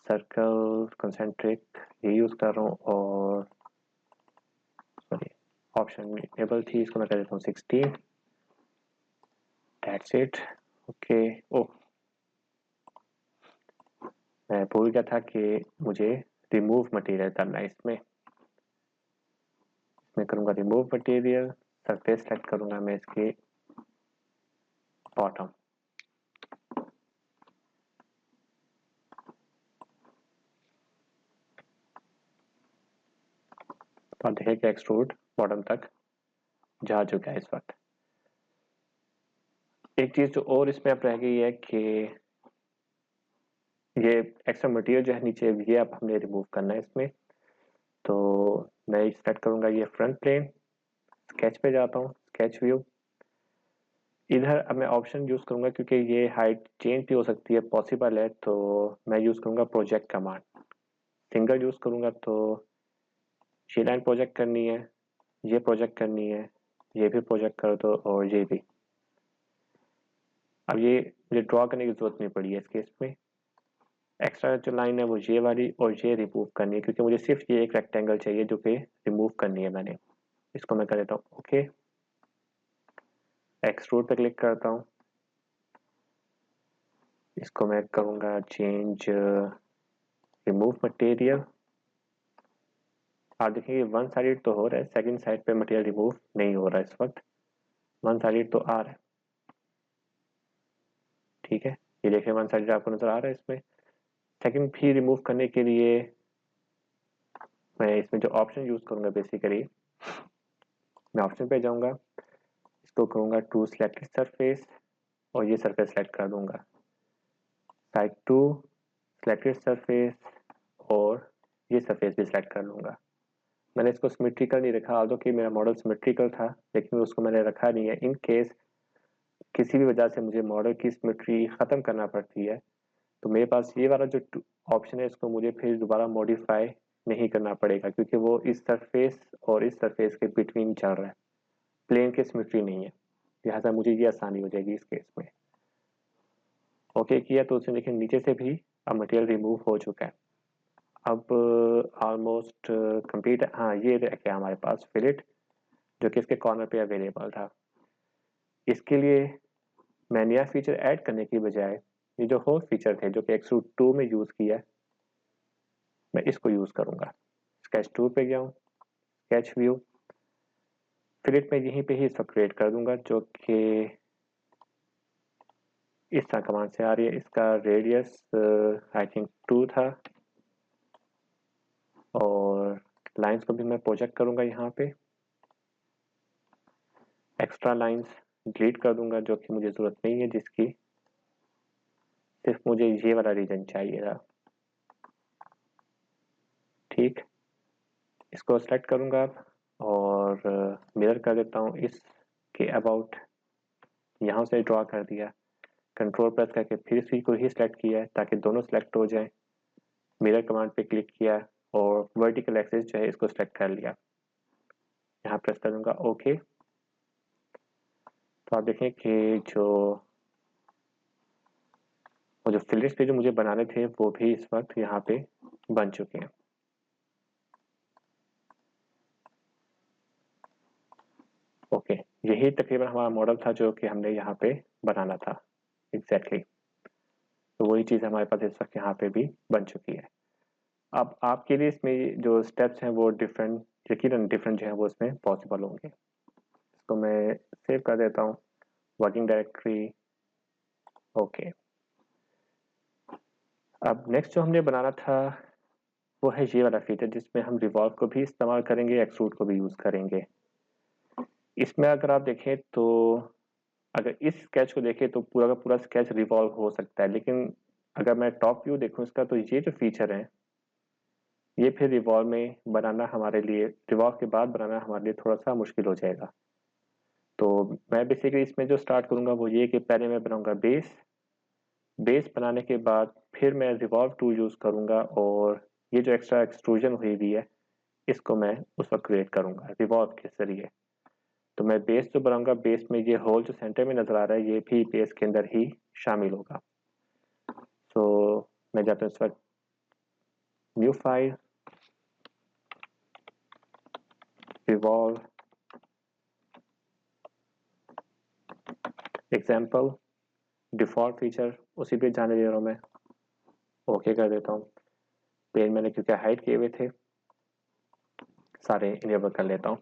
circle, concentric ये यूज़ कर रहा हूँ। और सॉरी, ऑप्शन एबल थी, इसको मैं कर देता हूँ 16। That's it. ओके, ओह मैं भूल गया था कि मुझे रिमूव मटेरियल करना है इसमें। मैं करूँगा रिमूव मटेरियल, सरफेस सेलेक्ट करूँगा मैं इसके बॉटम। तो आप देखें कि एक्सट्रूड बॉटम तक जा चुका है इस वक्त। एक चीज़ जो और इसमें अब रह गई है कि ये एक्स्ट्रा मटेरियल जो है नीचे, ये अब हमने रिमूव करना है इसमें। तो मैं सेलेक्ट करूँगा ये फ्रंट प्लेन, स्केच पे जाता हूँ, स्केच व्यू। इधर अब मैं ऑप्शन यूज़ करूँगा, क्योंकि ये हाइट चेंज भी हो सकती है, पॉसिबल है, तो मैं यूज़ करूँगा प्रोजेक्ट कमांड। सिंगल यूज़ करूँगा तो ये लाइन प्रोजेक्ट करनी है, ये प्रोजेक्ट करनी है, ये भी प्रोजेक्ट कर दो, और ये भी। अब ये मुझे ड्रॉ करने की जरूरत नहीं पड़ी है इस केस में। एक्स्ट्रा जो लाइन है वो ये वाली और ये रिमूव करनी है, क्योंकि मुझे सिर्फ ये एक रेक्टेंगल चाहिए जो कि रिमूव करनी है मैंने। इसको मैं कर देता हूँ ओके, एक्सट्रूड पे क्लिक करता हूँ। इसको मैं करूँगा चेंज रिमूव मटेरियल। आप देखिए वन साइड तो हो रहा है, सेकंड साइड पे मटेरियल रिमूव नहीं हो रहा है इस वक्त, वन साइड तो आ रहा है। ठीक है, ये देखिए वन साइड आपको नजर आ रहा है इसमें। सेकंड भी रिमूव करने के लिए मैं इसमें जो ऑप्शन यूज करूंगा, बेसिकली मैं ऑप्शन पे जाऊंगा, इसको कहूंगा टू सिलेक्टेड सरफेस और ये सरफेस सेलेक्ट कर दूंगा, साइड टू सिलेक्टेड सरफेस और ये सरफेस भी सिलेक्ट कर लूंगा। मैंने इसको सिमेट्रिकल नहीं रखा, आल्दो कि मेरा मॉडल सिमेट्रिकल था, लेकिन उसको मैंने रखा नहीं है। इन केस किसी भी वजह से मुझे मॉडल की सिमेट्री ख़त्म करना पड़ती है तो मेरे पास ये वाला जो ऑप्शन है इसको मुझे फिर दोबारा मॉडिफाई नहीं करना पड़ेगा, क्योंकि वो इस सरफेस और इस सरफेस के बिटवीन चल रहा है, प्लेन की सिमेट्री नहीं है, लिहाजा मुझे ये आसानी हो जाएगी इस केस में। ओके किया तो उसने देखिए नीचे से भी अब मटेरियल रिमूव हो चुका है। अब ऑलमोस्ट कंप्लीट। हाँ, ये रह गया हमारे पास फिलेट जो कि इसके कॉर्नर पे अवेलेबल था। इसके लिए मैं नया फीचर ऐड करने की बजाय ये जो होल फीचर थे जो कि एक्सट्रूड 2 में यूज़ किया है, मैं इसको यूज़ करूँगा। स्केच 2 पे गया हूँ, स्केच व्यू, फिलेट में यहीं पे ही इसको क्रिएट कर दूंगा जो कि इस तरह कमांड से आ रही है। इसका रेडियस आई थिंक 2 था और लाइंस को भी मैं प्रोजेक्ट करूंगा यहाँ पे। एक्स्ट्रा लाइंस डिलीट कर दूंगा जो कि मुझे ज़रूरत नहीं है, जिसकी सिर्फ मुझे ये वाला रीजन चाहिए था। ठीक, इसको सेलेक्ट करूंगा और मिरर कर देता हूँ इसके अबाउट, यहाँ से ड्रॉ कर दिया, कंट्रोल प्रेस करके फिर इसी को ही सिलेक्ट किया है ताकि दोनों सिलेक्ट हो जाए। मिरर कमांड पे क्लिक किया और वर्टिकल एक्सिस जो है इसको सिलेक्ट कर लिया, यहाँ प्रेस कर दूंगा ओके। तो आप देखें कि जो फिलेट्स पे जो मुझे बनाने थे वो भी इस वक्त यहाँ पे बन चुके हैं। ओके, यही तकरीबन हमारा मॉडल था जो कि हमने यहाँ पे बनाना था एग्जैक्टली। तो वही चीज़ हमारे पास इस वक्त यहाँ पे भी बन चुकी है। अब आपके लिए इसमें जो स्टेप्स हैं वो डिफरेंट, यकीनन डिफरेंट जो है वो इसमें पॉसिबल होंगे। इसको मैं सेव कर देता हूँ, वर्किंग डायरेक्टरी, ओके। अब नेक्स्ट जो हमने बनाना था वो है ये वाला फीचर जिसमें हम रिवॉल्व को भी इस्तेमाल करेंगे, एक्सट्रूड को भी यूज़ करेंगे। इसमें अगर आप देखें तो अगर इस स्केच को देखें तो पूरा का पूरा स्केच रिवॉल्व हो सकता है, लेकिन अगर मैं टॉप व्यू देखूं इसका तो ये जो फीचर है ये फिर रिवॉल्व में बनाना हमारे लिए, रिवॉल्व के बाद बनाना हमारे लिए थोड़ा सा मुश्किल हो जाएगा। तो मैं बेसिकली इसमें जो स्टार्ट करूंगा वो ये कि पहले मैं बनाऊंगा बेस बनाने के बाद फिर मैं रिवॉल्व टूल यूज़ करूंगा और ये जो एक्स्ट्रा एक्सट्रूजन हुई हुई है इसको मैं उस वक्त क्रिएट करूंगा रिवॉल्व के जरिए। तो मैं बेस जो बनाऊंगा, बेस में ये होल जो सेंटर में नज़र आ रहा है ये भी बेस के अंदर ही शामिल होगा। तो मैं जाता हूँ इस वक्त new file, revolve example, default feature उसी पे जाने दे रहा हूँ मैं, ओके कर देता हूँ। पेन मैंने क्योंकि हाइड किए हुए थे सारे इनेबल कर लेता हूँ।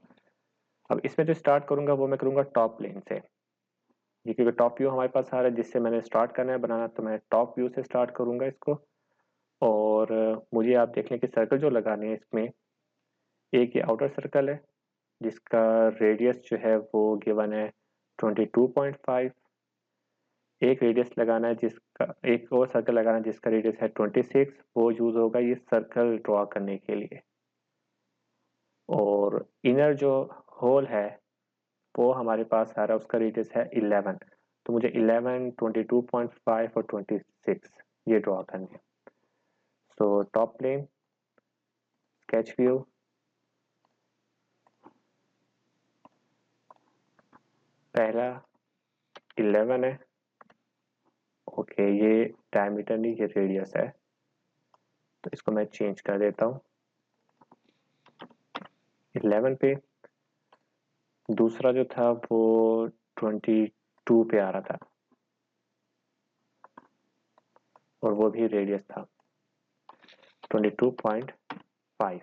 अब इसमें जो स्टार्ट करूँगा वो मैं करूँगा टॉप प्लेन से, ये क्योंकि टॉप व्यू हमारे पास आ रहा है जिससे मैंने स्टार्ट करना है बनाना, तो मैं टॉप व्यू से स्टार्ट करूँगा इसको। और मुझे आप देख लें कि सर्कल जो लगाने हैं इसमें, एक ये आउटर सर्कल है जिसका रेडियस जो है वो गिवन है 22.5, एक रेडियस लगाना है जिसका, एक और सर्कल लगाना है जिसका रेडियस है 26, वो यूज़ होगा ये सर्कल ड्रॉ करने के लिए। और इनर जो होल है वो हमारे पास आ रहा है, उसका रेडियस है 11, तो मुझे 11, 22.5 और 26 ये ड्रॉ करने हैं। So top plane, sketch view, पहला 11 है, ओके ये डायमीटर नहीं ये रेडियस है, तो इसको मैं चेंज कर देता हूँ 11 पे। दूसरा जो था वो 22 पे आ रहा था और वो भी रेडियस था 22.5।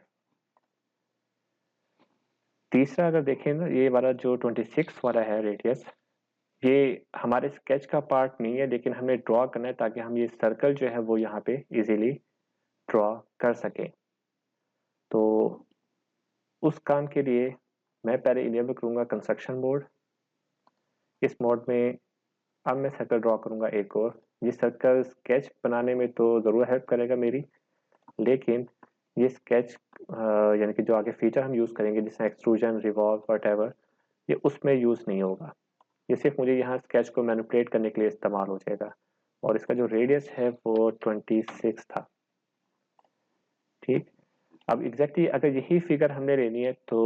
तीसरा अगर देखें ना, ये वाला जो 26 वाला है रेडियस, ये हमारे स्केच का पार्ट नहीं है, लेकिन हमें ड्रॉ करना है ताकि हम ये सर्कल जो है वो यहाँ पे इजीली ड्रॉ कर सकें। तो उस काम के लिए मैं पहले इनेबल करूँगा कंस्ट्रक्शन मोड। इस मोड में अब मैं सर्कल ड्रॉ करूँगा एक और। ये सर्कल स्केच बनाने में तो ज़रूर हेल्प करेगा मेरी, लेकिन ये स्केच यानी कि जो आगे फीचर हम यूज़ करेंगे जिसमें एक्सट्रूजन, रिवॉल्व, व्हाटएवर, ये उसमें यूज़ नहीं होगा। ये सिर्फ मुझे यहाँ स्केच को मैनिपुलेट करने के लिए इस्तेमाल हो जाएगा। और इसका जो रेडियस है वो 26 था। ठीक, अब एग्जैक्टली अगर यही फिगर हमने लेनी है तो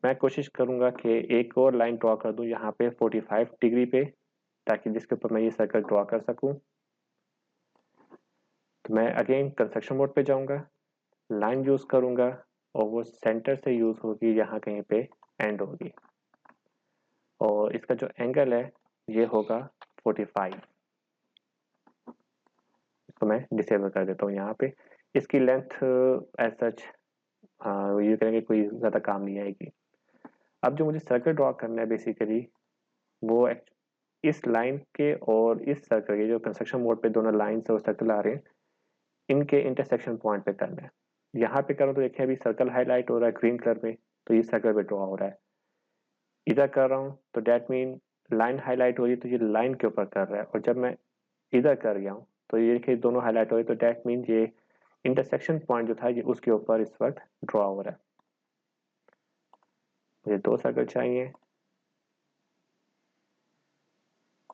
मैं कोशिश करूँगा कि एक और लाइन ड्रॉ कर दूँ यहाँ पे 45 डिग्री पे, ताकि जिसके ऊपर मैं ये सर्कल ड्रॉ कर सकूँ। तो मैं अगेन कंस्ट्रक्शन मोड पे जाऊँगा, लाइन यूज़ करूँगा और वो सेंटर से यूज़ होगी, यहाँ कहीं पे एंड होगी। और इसका जो एंगल है ये होगा 45। इसको मैं डिसेबल कर देता हूँ यहाँ पे। इसकी लेंथ एज सच ये करेंगे कोई ज़्यादा काम नहीं आएगी। अब जो मुझे सर्कल ड्रॉ करना है बेसिकली वो इस लाइन के और इस सर्कल के, जो कंस्ट्रक्शन मोड पे दोनों लाइन और सर्कल आ रहे हैं, इनके इंटरसेक्शन पॉइंट पे करना है। यहाँ पे करूँ तो देखिए अभी सर्कल हाईलाइट हो रहा है ग्रीन कलर में, तो ये सर्कल पे ड्रॉ हो रहा है। इधर कर रहा हूँ तो डेट मीन लाइन हाईलाइट हो रही है, तो ये लाइन के ऊपर कर रहा है। और जब मैं इधर कर गया हूँ तो ये देखिए दोनों हाईलाइट हो रही है, तो डेट मीन ये इंटरसेक्शन पॉइंट जो था ये उसके ऊपर इस वक्त ड्रॉ हो रहा है। मुझे 2 सर्कल चाहिए।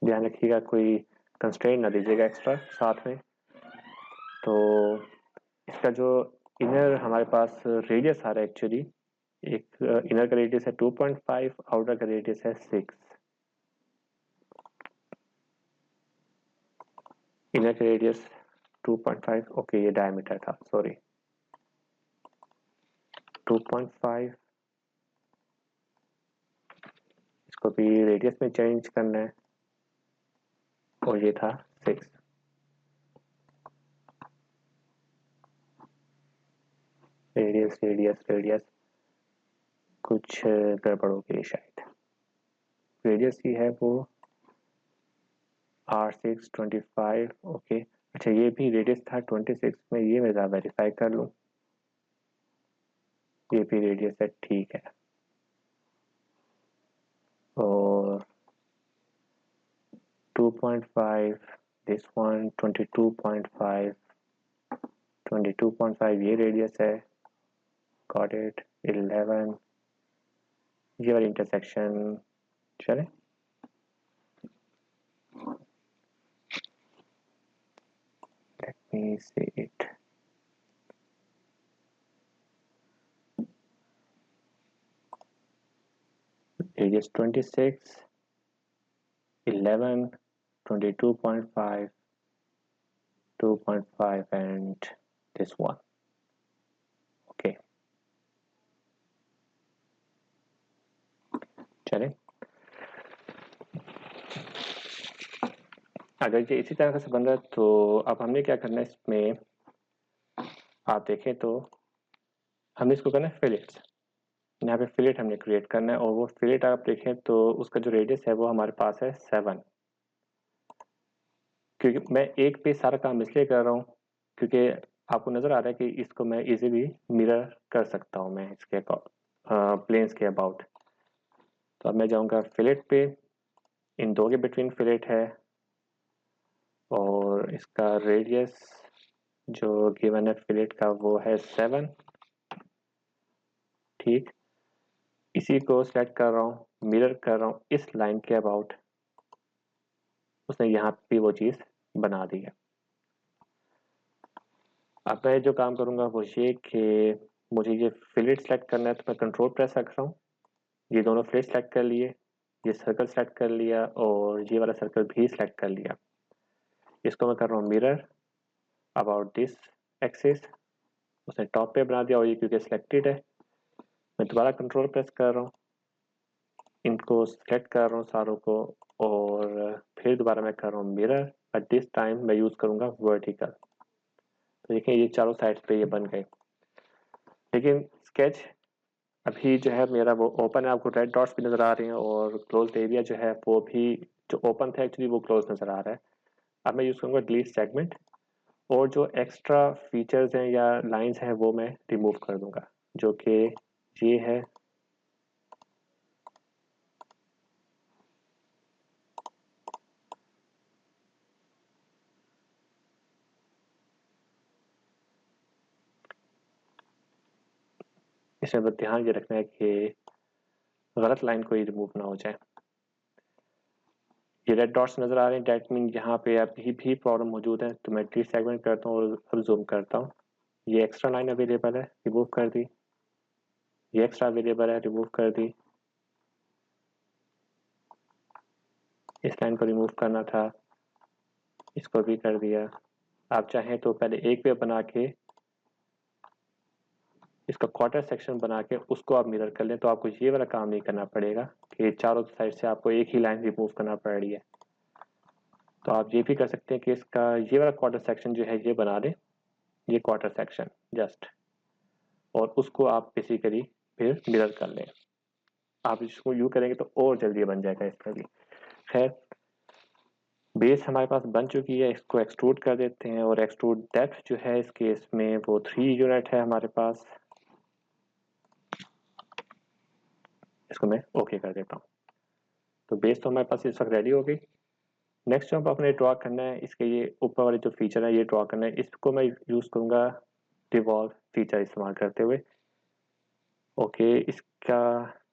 ध्यान रखिएगा कोई कंस्ट्रेंट ना दीजिएगा एक्स्ट्रा साथ में। तो इसका जो इनर हमारे पास रेडियस आ रहा है एक्चुअली, एक इनर का रेडियस है 2.5, आउटर का रेडियस है 6। इनर का रेडियस 2.5, ओके ये डायमीटर था, सॉरी 2.5। इसको भी रेडियस में चेंज करना है और ये था 6। रेडियस रेडियस रेडियस कुछ गड़बड़ हो गई शायद। रेडियस ही है वो R6 25, ओके। अच्छा ये भी रेडियस था 26 में, ये मैं वेरीफाई कर लूँ। ये भी रेडियस है, ठीक है। और 2.5, दिस वन 22.5, 22.5 ये रेडियस है, गॉट इट। 11 ये वाली इंटरसेक्शन चले। Let me see it. Radius 26, 11, 22.5, 2.5 and this one, okay। चले, अगर ये इसी तरह से बन रहा है तो अब हमने क्या करना है इसमें, आप देखें तो हमने इसको करना है फिलेट्स। यहाँ पे फिलेट हमने क्रिएट करना है और वो फिलेट आप देखें तो उसका जो रेडियस है वो हमारे पास है 7। क्योंकि मैं एक पे सारा काम इसलिए कर रहा हूँ क्योंकि आपको नज़र आ रहा है कि इसको मैं इजीली मिरर कर सकता हूँ मैं इसके प्लेन्स के अबाउट। तो अब मैं जाऊँगा फिलेट पे, इन दो के बिटवीन फिलेट है और इसका रेडियस जो गिवन है फिलेट का वो है 7। ठीक, इसी को सेलेक्ट कर रहा हूँ, मिरर कर रहा हूँ इस लाइन के अबाउट। उसने यहाँ पे वो चीज़ बना दी है। अब मैं जो काम करूँगा वो ये कि मुझे ये फिलेट सेलेक्ट करना है, तो मैं कंट्रोल प्रेस रख रहा हूँ। ये दोनों फिलेट सेलेक्ट कर लिए, ये सर्कल सेलेक्ट कर लिया और ये वाला सर्कल भी सेलेक्ट कर लिया। इसको मैं कर रहा हूँ मिरर अबाउट दिस एक्सिस। उसने टॉप पे बना दिया और ये क्योंकि सिलेक्टेड है, मैं दोबारा कंट्रोल प्रेस कर रहा हूँ, इनको सेलेक्ट कर रहा हूँ सारों को और फिर दोबारा मैं कर रहा हूँ मिरर, बट दिस टाइम मैं यूज़ करूँगा वर्टिकल। तो देखिए ये चारों साइड्स पे ये बन गए। लेकिन स्केच अभी जो है मेरा वो ओपन है, आपको रेड डॉट्स भी नज़र आ रहे हैं और क्लोज्ड एरिया जो है वो भी जो ओपन था एक्चुअली वो क्लोज नज़र आ रहा है। अब मैं यूज़ करूँगा डिलीट सेगमेंट और जो एक्स्ट्रा फीचर्स हैं या लाइंस हैं वो मैं रिमूव कर दूंगा, जो कि ये है। इसमें बस ध्यान ये रखना है कि गलत लाइन कोई रिमूव ना हो जाए। ये रेड डॉट्स नज़र आ रहे हैं, डेट मीन यहाँ पे अभी भी प्रॉब्लम मौजूद है। तो मैं डिलीट सेगमेंट करता हूँ और अब जूम करता हूँ। ये एक्स्ट्रा लाइन अवेलेबल है, रिमूव कर दी। ये एक्स्ट्रा अवेलेबल है, रिमूव कर दी। इस लाइन को रिमूव करना था, इसको भी कर दिया। आप चाहें तो पहले एक वे बना के इसका क्वार्टर सेक्शन बना के उसको आप मिरर कर लें, तो आपको ये वाला काम नहीं करना पड़ेगा कि चारों साइड से आपको एक ही लाइन रिमूव करना पड़ रही है। तो आप ये भी कर सकते हैं कि इसका ये वाला क्वार्टर सेक्शन जो है ये बना दें, ये क्वार्टर सेक्शन जस्ट, और उसको आप बेसिकली फिर मिरर कर लें। आप इसको यूँ करेंगे तो और जल्दी बन जाएगा इसका भी। खैर, बेस हमारे पास बन चुकी है, इसको एक्सट्रूड कर देते हैं। और एक्सट्रूड डेप्थ जो है इस केस में वो 3 यूनिट है हमारे पास। इसको मैं ओके कर देता हूँ। तो बेस तो हमारे पास इस वक्त रेडी हो गई। नेक्स्ट जो अपने ड्रॉ करना है, इसके ये ऊपर वाले जो फीचर है ये ड्रॉ करना है। इसको मैं यूज़ करूँगा रिवॉल्व फीचर इस्तेमाल करते हुए। ओके, इसका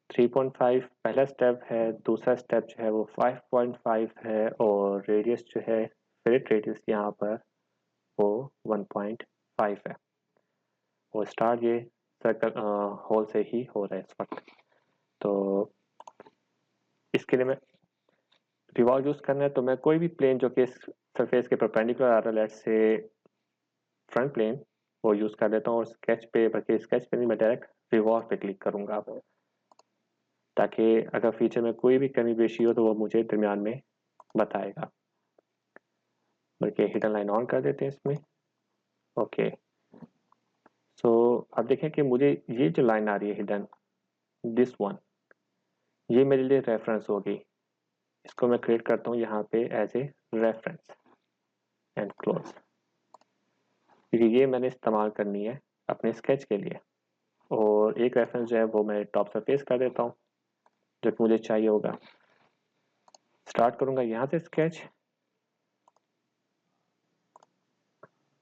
3.5 पहला स्टेप है, दूसरा स्टेप जो है वो 5.5 है, और रेडियस जो है फिलेट रेडियस यहाँ पर वो 1.5 है। और स्टार्ट ये सर्कल होल से ही हो रहा है इस वक्त। तो इसके लिए मैं रिवॉल्व यूज़ करना है, तो मैं कोई भी प्लेन जो कि इस सरफेस के परपेंडिकुलर आ रहा है, लेट्स से फ्रंट प्लेन, वो यूज़ कर लेता हूँ। और स्केच पे, बल्कि स्केच पे नहीं, मैं डायरेक्ट रिवॉल्व पे क्लिक करूँगा, ताकि अगर फीचर में कोई भी कमी बेशी हो तो वो मुझे दरमियान में बताएगा। बल्कि हिडन लाइन ऑन कर देते हैं इसमें। ओके, सो अब देखें कि मुझे ये जो लाइन आ रही है हिडन, दिस वन, ये मेरे लिए रेफरेंस होगी। इसको मैं क्रिएट करता हूँ यहाँ पे as a reference and close, क्योंकि ये मैंने इस्तेमाल करनी है अपने स्केच के लिए। और एक रेफरेंस जो है वो मैं टॉप सरफेस कर देता हूँ, जो कि मुझे चाहिए होगा। स्टार्ट करूँगा यहाँ से स्केच,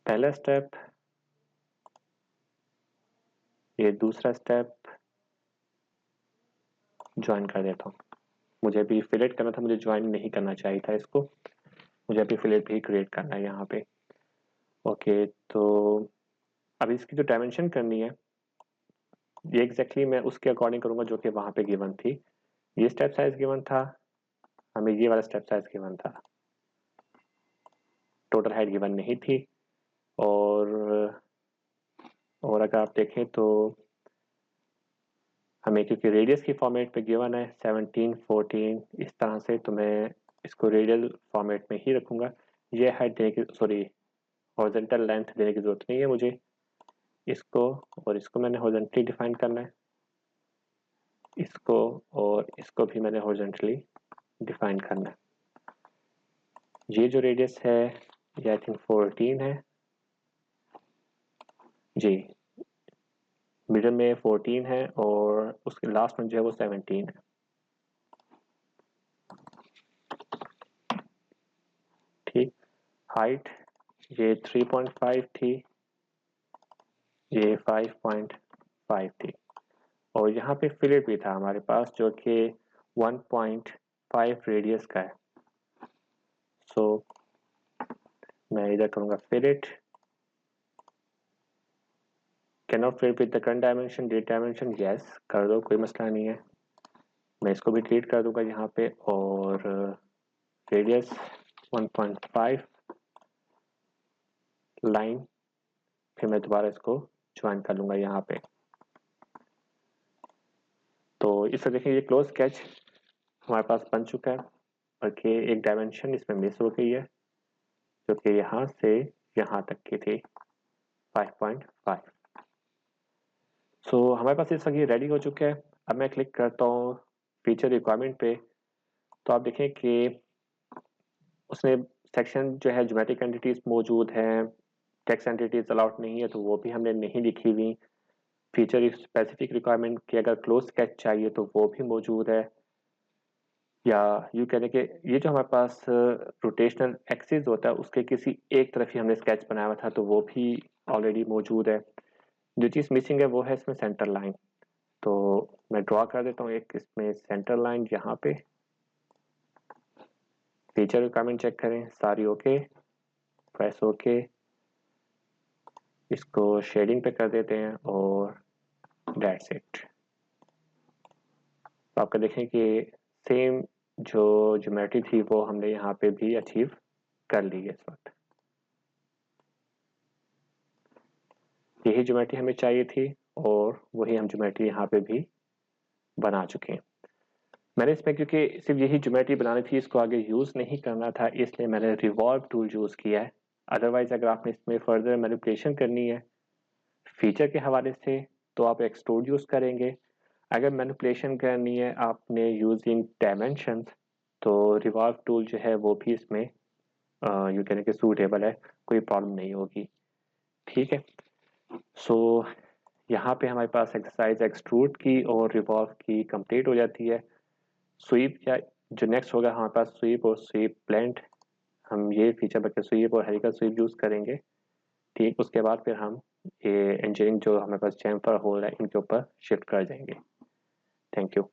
पहला स्टेप, ये दूसरा स्टेप, ज्वाइन कर देता हूँ। मुझे अभी फिलेट करना था, मुझे ज्वाइन नहीं करना चाहिए था इसको, मुझे अभी फिलेट भी क्रिएट करना है यहाँ पे। ओके, तो अब इसकी जो डायमेंशन करनी है ये एग्जैक्टली मैं उसके अकॉर्डिंग करूँगा जो कि वहाँ पे गिवन थी। ये स्टेप साइज गिवन था, हमें ये वाला स्टेप साइज गिवन था, टोटल हाइट गिवन नहीं थी। और अगर आप देखें तो हमें, क्योंकि रेडियस की फॉर्मेट पे गिवन है 17, 14 इस तरह से, तो मैं इसको रेडियल फॉर्मेट में ही रखूँगा। ये हाइट देने की, सॉरी, हॉरिजॉन्टल लेंथ देने की ज़रूरत नहीं है मुझे। इसको और इसको मैंने हॉरिजॉन्टली डिफाइन करना है, इसको और इसको भी मैंने हॉरिजॉन्टली डिफाइन करना है। ये जो रेडियस है ये आई थिंक 14 है जी, मिडल में 14 है और उसके लास्ट में जो है वो 17 है। ठीक, हाइट ये 3.5 थी, ये 5.5 थी। और यहाँ पे फिलेट भी था हमारे पास जो कि 1.5 रेडियस का है। सो मैं इधर करूँगा fillet, can not fit with the current dimension, that dimension, yes कर दो, कोई मसला नहीं है। मैं इसको भी डिलीट कर दूंगा यहाँ पे। और रेडियस 1.5 लाइन, फिर मैं दोबारा इसको ज्वाइन कर लूँगा यहाँ पे। तो इस तरह देखिए ये क्लोज स्केच हमारे पास बन चुका है, बल्कि एक डायमेंशन इसमें मिस हो गई है जो कि यहाँ से यहाँ तक की थी 5.5। सो हमारे पास इस वक्त ये रेडी हो चुका है। अब मैं क्लिक करता हूँ फीचर रिक्वायरमेंट पे, तो आप देखें कि उसने सेक्शन जो है ज्योमेट्रिक एंटिटीज मौजूद हैं, टेक्स्ट एंटिटीज अलाउड नहीं है तो वो भी हमने नहीं लिखी हुई। फीचर स्पेसिफिक रिक्वायरमेंट की अगर क्लोज स्केच चाहिए तो वो भी मौजूद है। या यूँ कह लें कि ये जो हमारे पास रोटेशनल एक्सिस होता है उसके किसी एक तरफ ही हमने स्केच बनाया हुआ था तो वो भी ऑलरेडी मौजूद है। जो चीज़ मिसिंग है वो है इसमें सेंटर लाइन। तो मैं ड्रॉ कर देता हूँ एक इसमें सेंटर लाइन यहाँ पे। फीचर रिक्वायरमेंट चेक करें, सारी ओके, प्रेस ओके। इसको शेडिंग पे कर देते हैं और दैट्स इट। तो आपका देखें कि सेम जो ज्योमेट्री थी वो हमने यहाँ पे भी अचीव कर ली है इस वक्त। यही ज्योमेट्री हमें चाहिए थी और वही हम ज्योमेट्री यहाँ पे भी बना चुके हैं। मैंने इसमें क्योंकि सिर्फ यही ज्योमेट्री बनानी थी, इसको आगे यूज़ नहीं करना था, इसलिए मैंने रिवॉल्व टूल यूज़ किया है। अदरवाइज अगर आपने इसमें फर्दर मैनिपुलेशन करनी है फीचर के हवाले से तो आप एक्सट्रूड यूज़ करेंगे। अगर मैनिपुलेशन करनी है आपने यूजिंग डायमेंशंस तो रिवॉल्व टूल जो है वो भी इसमें यूँ कहने के सूटेबल है, कोई प्रॉब्लम नहीं होगी। ठीक है, सो यहाँ पे हमारे पास एक्सरसाइज एक्सट्रूड की और रिवॉल्व की कंप्लीट हो जाती है। स्वीप या जो नेक्स्ट होगा हमारे पास स्वीप और स्वीप ब्लेंड, हम ये फीचर बल्कि स्वीप और हेलिकल स्वीप यूज़ करेंगे। ठीक, उसके बाद फिर हम ये इंजीनियरिंग जो हमारे पास चैम्फर होल है इनके ऊपर शिफ्ट कर जाएंगे। Thank you.